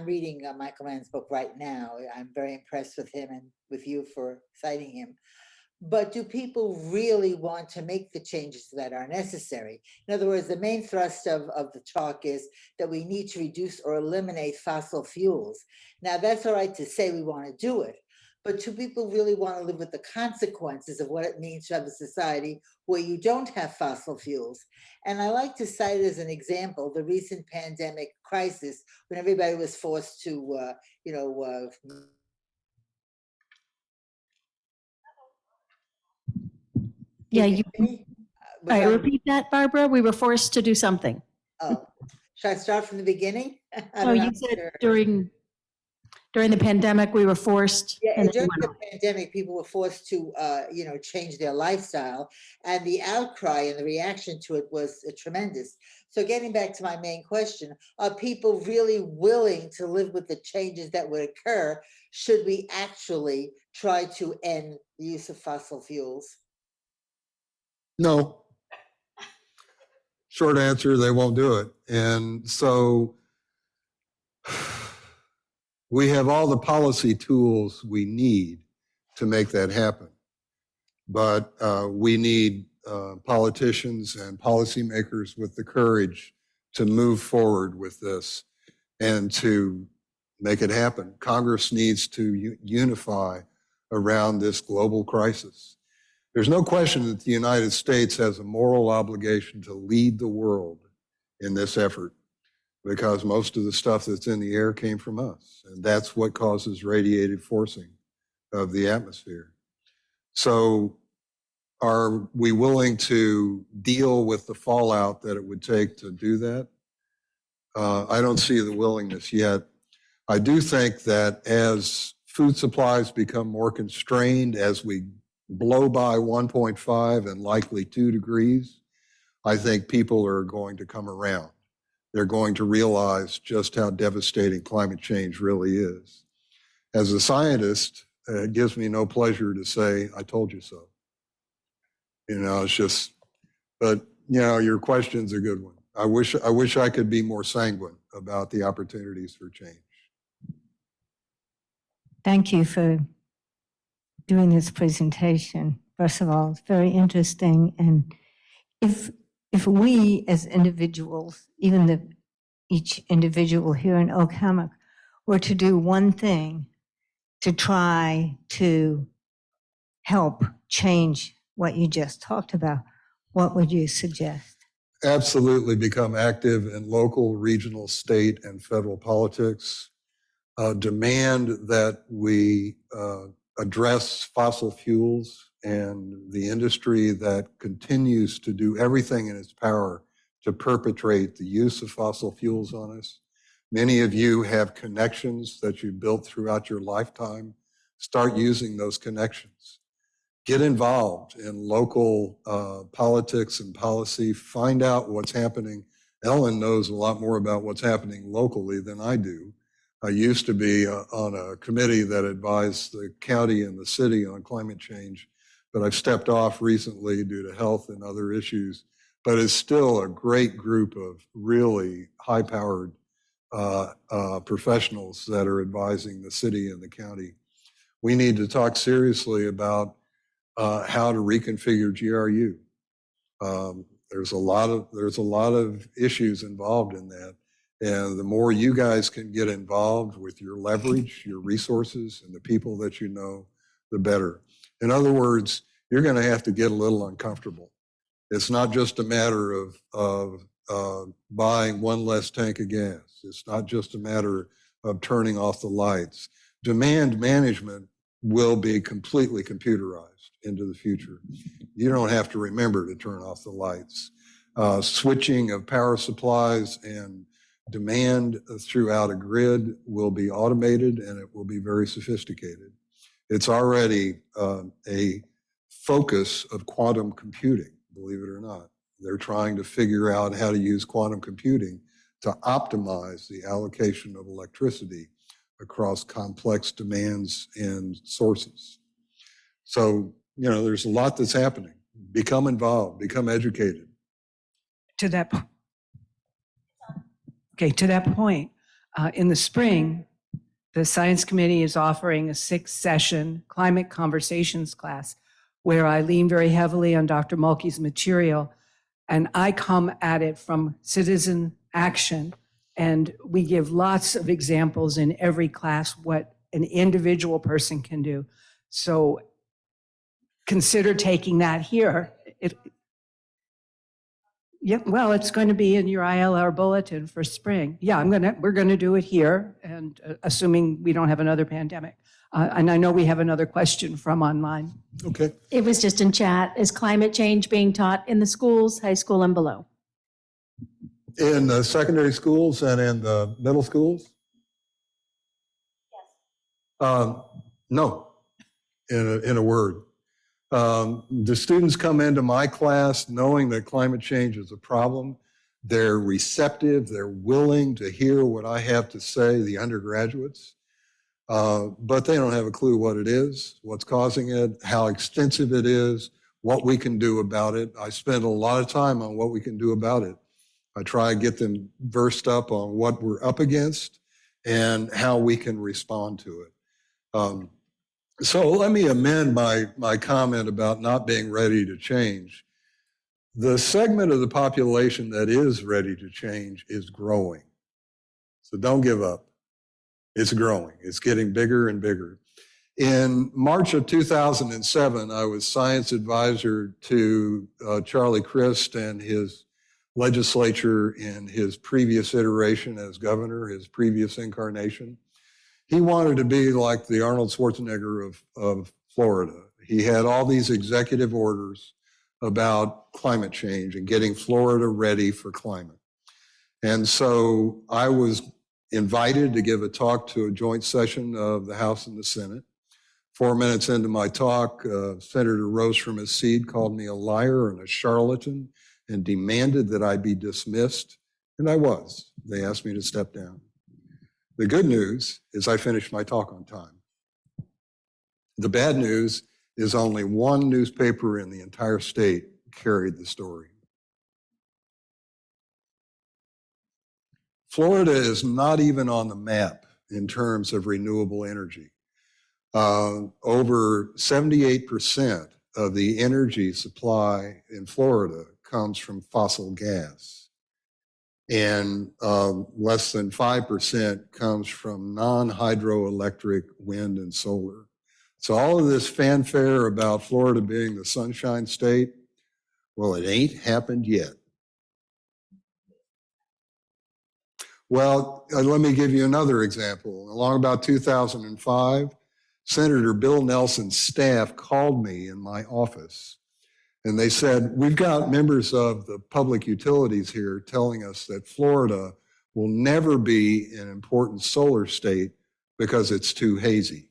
reading Michael Mann's book right now. I'm very impressed with him and with you for citing him. But do people really want to make the changes that are necessary? In other words, the main thrust of the talk is that we need to reduce or eliminate fossil fuels. Now, that's all right to say we want to do it, but do people really want to live with the consequences of what it means to have a society where you don't have fossil fuels? And I like to cite as an example the recent pandemic crisis when everybody was forced to,
Yeah,
you.
All right, repeat that, Barbara. We were forced to do something.
Oh, should I start from the beginning?
Oh, you said during the pandemic, we were forced.
Yeah, during the pandemic, people were forced to, change their lifestyle, and the outcry and the reaction to it was tremendous. So getting back to my main question, are people really willing to live with the changes that would occur should we actually try to end the use of fossil fuels?
No. Short answer, they won't do it. And so we have all the policy tools we need to make that happen. But we need politicians and policymakers with the courage to move forward with this and to make it happen. Congress needs to unify around this global crisis. There's no question that the United States has a moral obligation to lead the world in this effort, because most of the stuff that's in the air came from us, and that's what causes radiative forcing of the atmosphere. So are we willing to deal with the fallout that it would take to do that? I don't see the willingness yet. I do think that as food supplies become more constrained, as we blow by 1.5 and likely 2 degrees, I think people are going to come around. They're going to realize just how devastating climate change really is. As a scientist, it gives me no pleasure to say, I told you so. You know, it's just, but you know, your question's a good one. I wish I could be more sanguine about the opportunities for change.
Thank you for doing this presentation. First of all, it's very interesting. And if we as individuals, even each individual here in Oak Hammock, were to do one thing to try to help change what you just talked about, what would you suggest?
Absolutely become active in local, regional, state, and federal politics. Demand that we address fossil fuels and the industry that continues to do everything in its power to perpetrate the use of fossil fuels on us. Many of you have connections that you built throughout your lifetime. Start using those connections. Get involved in local politics and policy. Find out what's happening. Ellen knows a lot more about what's happening locally than I do. I used to be on a committee that advised the county and the city on climate change, but I've stepped off recently due to health and other issues. But it's still a great group of really high-powered professionals that are advising the city and the county. We need to talk seriously about how to reconfigure GRU. There's a lot of issues involved in that. And the more you guys can get involved with your leverage, your resources, and the people that you know, the better. In other words, you're going to have to get a little uncomfortable. It's not just a matter of buying one less tank of gas. It's not just a matter of turning off the lights. Demand management will be completely computerized into the future. You don't have to remember to turn off the lights. Switching of power supplies and demand throughout a grid will be automated, and it will be very sophisticated. It's already a focus of quantum computing, believe it or not. They're trying to figure out how to use quantum computing to optimize the allocation of electricity across complex demands and sources. So, you know, there's a lot that's happening. Become involved, become educated.
To that point, in the spring, the Science Committee is offering a 6-session climate conversations class where I lean very heavily on Dr. Mulkey's material, and I come at it from citizen action, and we give lots of examples in every class what an individual person can do. So consider taking that here. Yeah, well, it's going to be in your ILR bulletin for spring. Yeah, we're going to do it here, and assuming we don't have another pandemic. And I know we have another question from online.
Okay.
It was just in chat. Is climate change being taught in the schools, high school and below?
In the secondary schools and in the middle schools? Yes. No, in a word. The students come into my class knowing that climate change is a problem. They're receptive. They're willing to hear what I have to say, the undergraduates. But they don't have a clue what it is, what's causing it, how extensive it is, what we can do about it. I spend a lot of time on what we can do about it. I try to get them versed up on what we're up against and how we can respond to it. So let me amend my comment about not being ready to change. The segment of the population that is ready to change is growing. So don't give up. It's growing. It's getting bigger and bigger. In March of 2007, I was science advisor to Charlie Crist and his legislature in his previous iteration as governor, his previous incarnation. He wanted to be like the Arnold Schwarzenegger of Florida. He had all these executive orders about climate change and getting Florida ready for climate. And so I was invited to give a talk to a joint session of the House and the Senate. 4 minutes into my talk, Senator rose from his seat, called me a liar and a charlatan, and demanded that I be dismissed. And I was. They asked me to step down. The good news is I finished my talk on time. The bad news is only one newspaper in the entire state carried the story. Florida is not even on the map in terms of renewable energy. Over 78% of the energy supply in Florida comes from fossil gas, and less than 5% comes from non-hydroelectric wind and solar. So all of this fanfare about Florida being the Sunshine State, well, it ain't happened yet. Well, let me give you another example. Along about 2005, Senator Bill Nelson's staff called me in my office, and they said, we've got members of the public utilities here telling us that Florida will never be an important solar state because it's too hazy.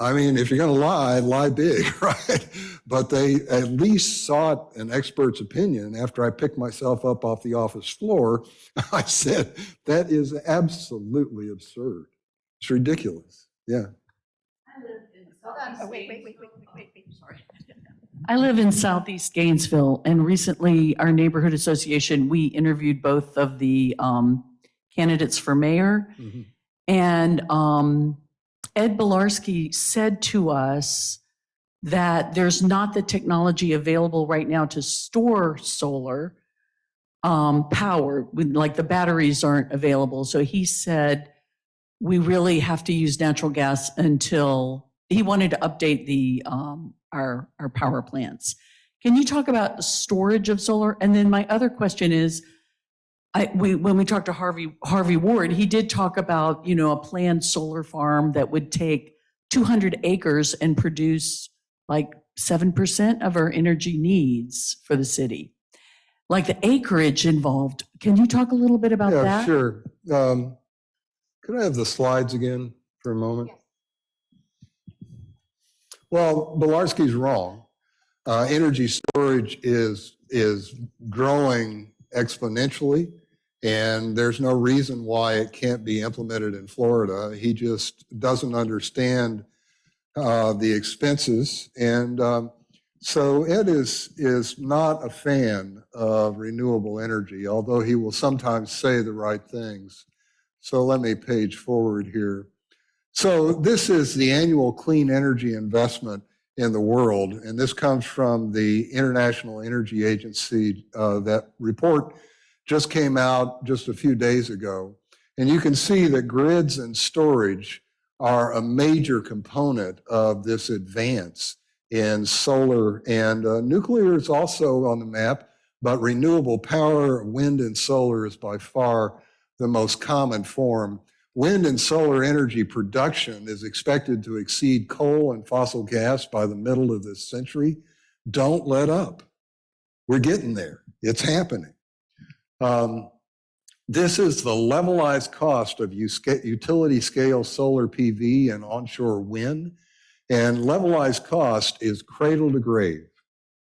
I mean, if you're going to lie, lie big, right? But they at least sought an expert's opinion. After I picked myself up off the office floor, I said, that is absolutely absurd. It's ridiculous. Yeah.
I live in Southeast Gainesville, and recently our neighborhood association, we interviewed both of the candidates for mayor.
Mm-hmm.
And Ed Bilarski said to us that there's not the technology available right now to store solar power, like the batteries aren't available. So he said, we really have to use natural gas until he wanted to update the our power plants. Can you talk about the storage of solar? And then my other question is, when we talked to Harvey Ward, he did talk about, you know, a planned solar farm that would take 200 acres and produce like 7% of our energy needs for the city. Like the acreage involved. Can you talk a little bit about that?
Yeah, sure. Could I have the slides again for a moment? Well, Bilarski's wrong. Energy storage is growing exponentially, and there's no reason why it can't be implemented in Florida. He just doesn't understand the expenses, and so Ed is not a fan of renewable energy, although he will sometimes say the right things. So let me page forward here. So this is the annual clean energy investment in the world, and this comes from the International Energy Agency. That report just came out just a few days ago, and you can see that grids and storage are a major component of this advance in solar, and nuclear is also on the map, but renewable power, wind and solar is by far the most common form. Wind and solar energy production is expected to exceed coal and fossil gas by the middle of this century. Don't let up. We're getting there. It's happening. This is the levelized cost of utility scale solar PV and onshore wind. And levelized cost is cradle to grave,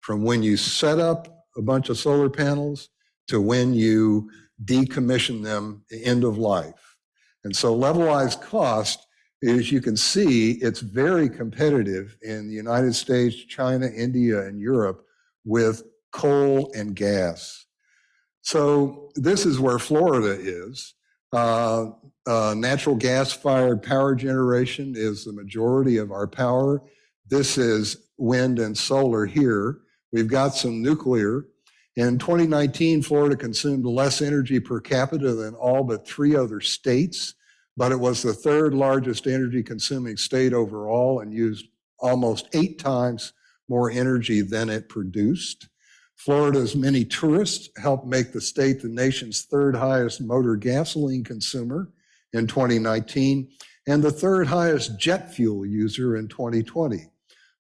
from when you set up a bunch of solar panels to when you decommission them end of life. And so levelized cost, as you can see, it's very competitive in the United States, China, India, and Europe with coal and gas. So this is where Florida is. Natural gas-fired power generation is the majority of our power. This is wind and solar here. We've got some nuclear. In 2019, Florida consumed less energy per capita than all but 3 other states, but it was the 3rd largest energy consuming state overall and used almost 8 times more energy than it produced. Florida's many tourists helped make the state the nation's 3rd highest motor gasoline consumer in 2019 and the 3rd highest jet fuel user in 2020.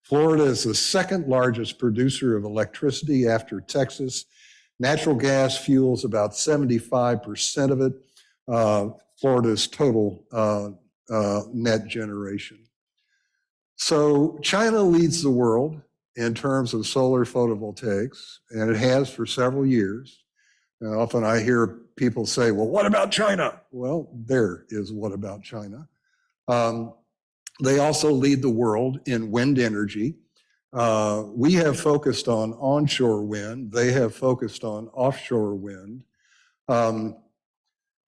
Florida is the 2nd largest producer of electricity after Texas. Natural gas fuels about 75% of it, Florida's total net generation. So China leads the world in terms of solar photovoltaics, and it has for several years. And often I hear people say, well, what about China? Well, there is what about China. They also lead the world in wind energy. We have focused on onshore wind. They have focused on offshore wind. And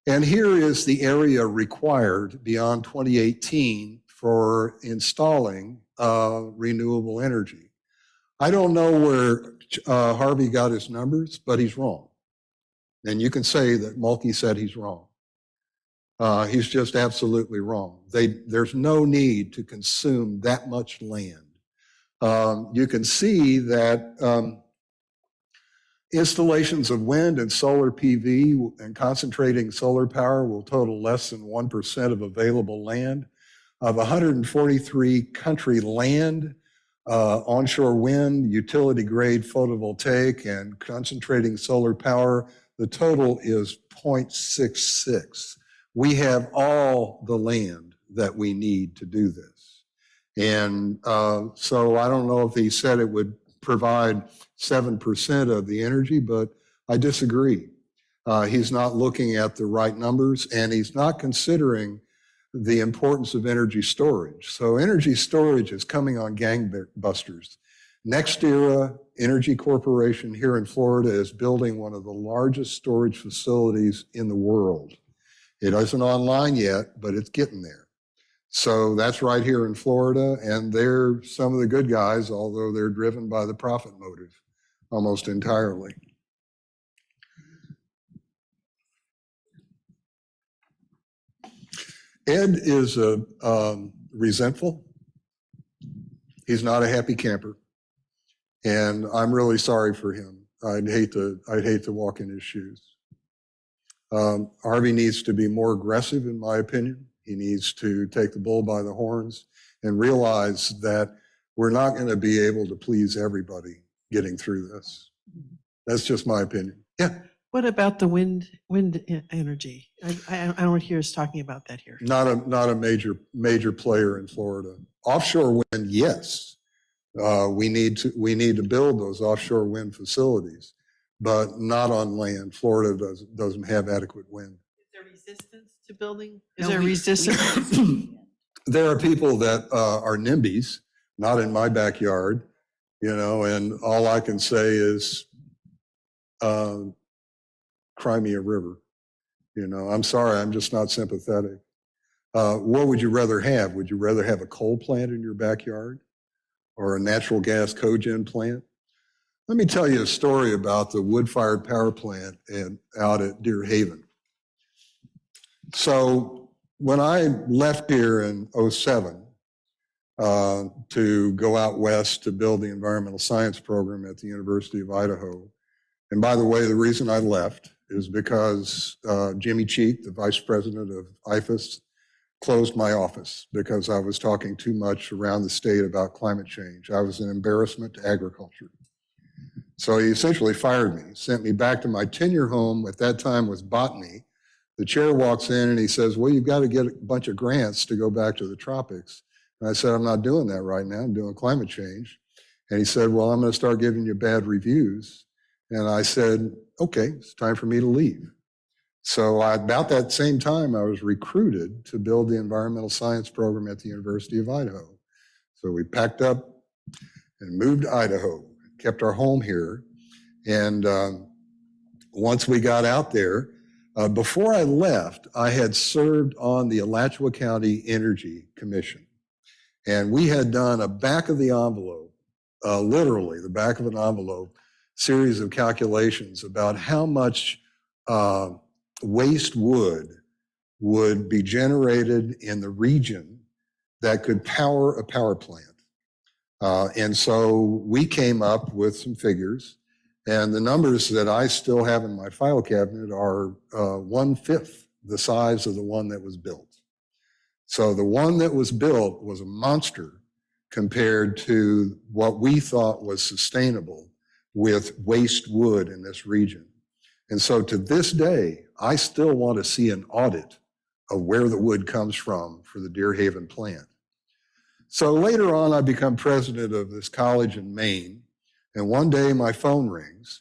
here is the area required beyond 2018 for installing renewable energy. I don't know where Harvey got his numbers, but he's wrong. And you can say that Mulkey said he's wrong. He's just absolutely wrong. There's no need to consume that much land. You can see that installations of wind and solar PV and concentrating solar power will total less than 1% of available land. Of 143 country land, onshore wind, utility grade photovoltaic, and concentrating solar power, the total is 0.66. We have all the land that we need to do this. And so I don't know if he said it would provide 7% of the energy, but I disagree. He's not looking at the right numbers, and he's not considering the importance of energy storage. So energy storage is coming on gangbusters. NextEra Energy Corporation here in Florida is building one of the largest storage facilities in the world. It isn't online yet, but it's getting there. So that's right here in Florida, and they're some of the good guys, although they're driven by the profit motive almost entirely. Ed is resentful. He's not a happy camper, and I'm really sorry for him. I'd hate to walk in his shoes. Harvey needs to be more aggressive, in my opinion. He needs to take the bull by the horns and realize that we're not going to be able to please everybody getting through this. That's just my opinion. Yeah.
What about the wind energy? I don't hear us talking about that here.
Not a major player in Florida. Offshore wind, yes. We need to build those offshore wind facilities, but not on land. Florida doesn't have adequate wind.
Is there resistance to building? Is there resistance?
There are people that are NIMBYs, not in my backyard, and all I can say is, cry me a river. I'm sorry, I'm just not sympathetic. What would you rather have? Would you rather have a coal plant in your backyard or a natural gas cogen plant? Let me tell you a story about the wood-fired power plant out at Deer Haven. So when I left here in 2007 to go out west to build the environmental science program at the University of Idaho, and by the way, the reason I left is because Jimmy Cheek, the vice president of IFAS, closed my office because I was talking too much around the state about climate change. I was an embarrassment to agriculture. So he essentially fired me, sent me back to my tenure home, at that time was botany. The chair walks in and he says, well, you've got to get a bunch of grants to go back to the tropics. And I said, I'm not doing that right now, I'm doing climate change. And he said, well, I'm going to start giving you bad reviews. And I said, okay, it's time for me to leave. So about that same time, I was recruited to build the environmental science program at the University of Idaho. So we packed up and moved to Idaho, kept our home here. And once we got out there, before I left, I had served on the Alachua County Energy Commission. And we had done a back of the envelope, literally the back of an envelope, series of calculations about how much waste wood would be generated in the region that could power a power plant. And so we came up with some figures, and the numbers that I still have in my file cabinet are 1/5 the size of the one that was built. So the one that was built was a monster compared to what we thought was sustainable with waste wood in this region. And so to this day, I still want to see an audit of where the wood comes from for the Deer Haven plant. So later on, I become president of this college in Maine, and one day my phone rings,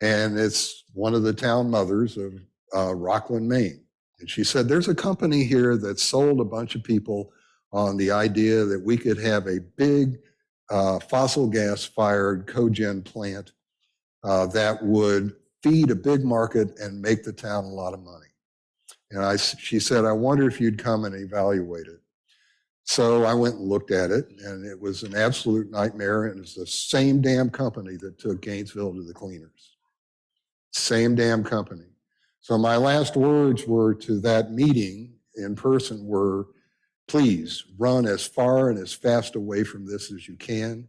and it's one of the town mothers of Rockland, Maine. And she said, there's a company here that sold a bunch of people on the idea that we could have a big fossil gas-fired cogen plant that would feed a big market and make the town a lot of money. And she said, I wonder if you'd come and evaluate it. So I went and looked at it, and it was an absolute nightmare. And it was the same damn company that took Gainesville to the cleaners. Same damn company. So my last words were to that meeting in person were, please run as far and as fast away from this as you can.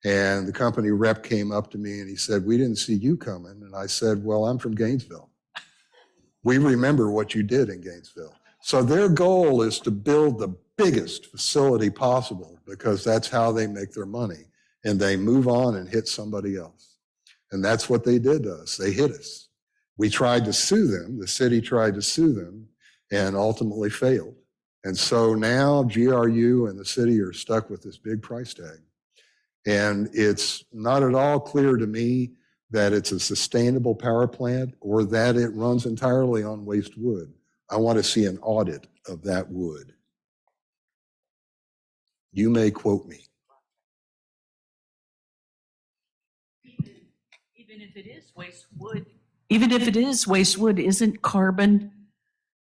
And the company rep came up to me and he said, we didn't see you coming. And I said, well, I'm from Gainesville. We remember what you did in Gainesville. So their goal is to build the biggest facility possible because that's how they make their money. And they move on and hit somebody else. And that's what they did to us. They hit us. We tried to sue them. The city tried to sue them and ultimately failed. And so now GRU and the city are stuck with this big price tag. And it's not at all clear to me that it's a sustainable power plant or that it runs entirely on waste wood. I want to see an audit of that wood. You may quote me.
Even if it is waste wood, even if it is waste wood, isn't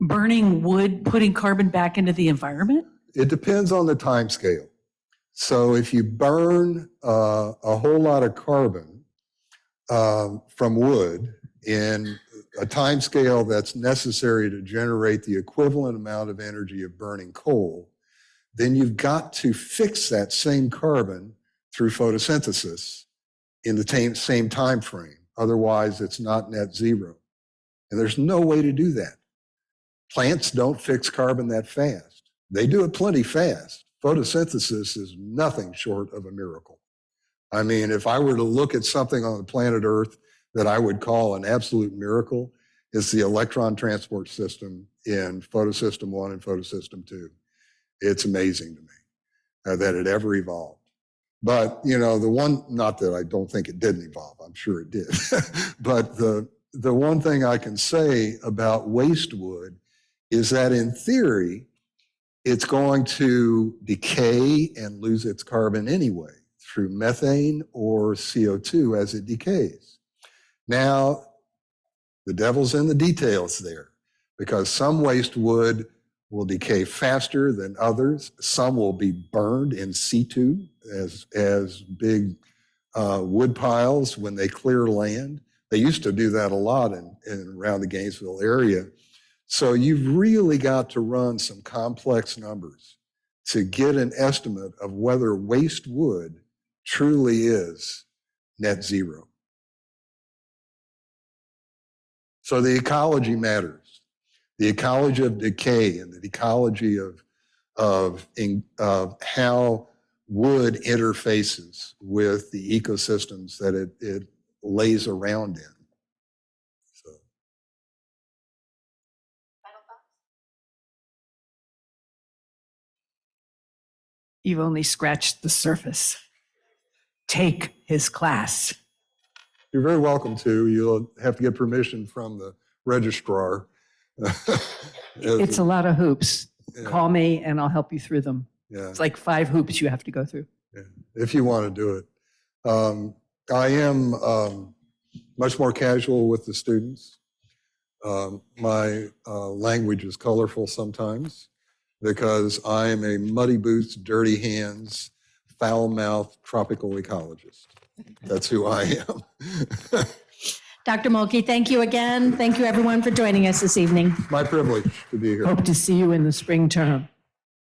burning wood putting carbon back into the environment?
It depends on the time scale. So if you burn a whole lot of carbon from wood in a time scale that's necessary to generate the equivalent amount of energy of burning coal, then you've got to fix that same carbon through photosynthesis in the same time frame. Otherwise, it's not net zero. And there's no way to do that. Plants don't fix carbon that fast. They do it plenty fast. Photosynthesis is nothing short of a miracle. I mean, if I were to look at something on the planet Earth that I would call an absolute miracle, it's the electron transport system in photosystem 1 and photosystem 2. It's amazing to me that it ever evolved. But, you know, the one, not that I don't think it didn't evolve, I'm sure it did. But the one thing I can say about waste wood is that in theory, it's going to decay and lose its carbon anyway through methane or CO2 as it decays. Now, the devil's in the details there because some waste wood will decay faster than others. Some will be burned in situ as big wood piles when they clear land. They used to do that a lot in around the Gainesville area. So you've really got to run some complex numbers to get an estimate of whether waste wood truly is net zero. So the ecology matters. The ecology of decay and the ecology of how wood interfaces with the ecosystems that it lays around in. So.
You've only scratched the surface. Take his class.
You're very welcome to. You'll have to get permission from the registrar.
It's a lot of hoops.
Yeah.
Call me and I'll help you through them.
Yeah.
It's like 5 hoops you have to go through.
Yeah. If you want to do it. I am much more casual with the students. My language is colorful sometimes because I am a muddy boots, dirty hands, foul-mouthed tropical ecologist. That's who I am.
Dr. Mulkey, thank you again. Thank you, everyone, for joining us this evening.
My privilege to be here.
Hope to see you in the spring term.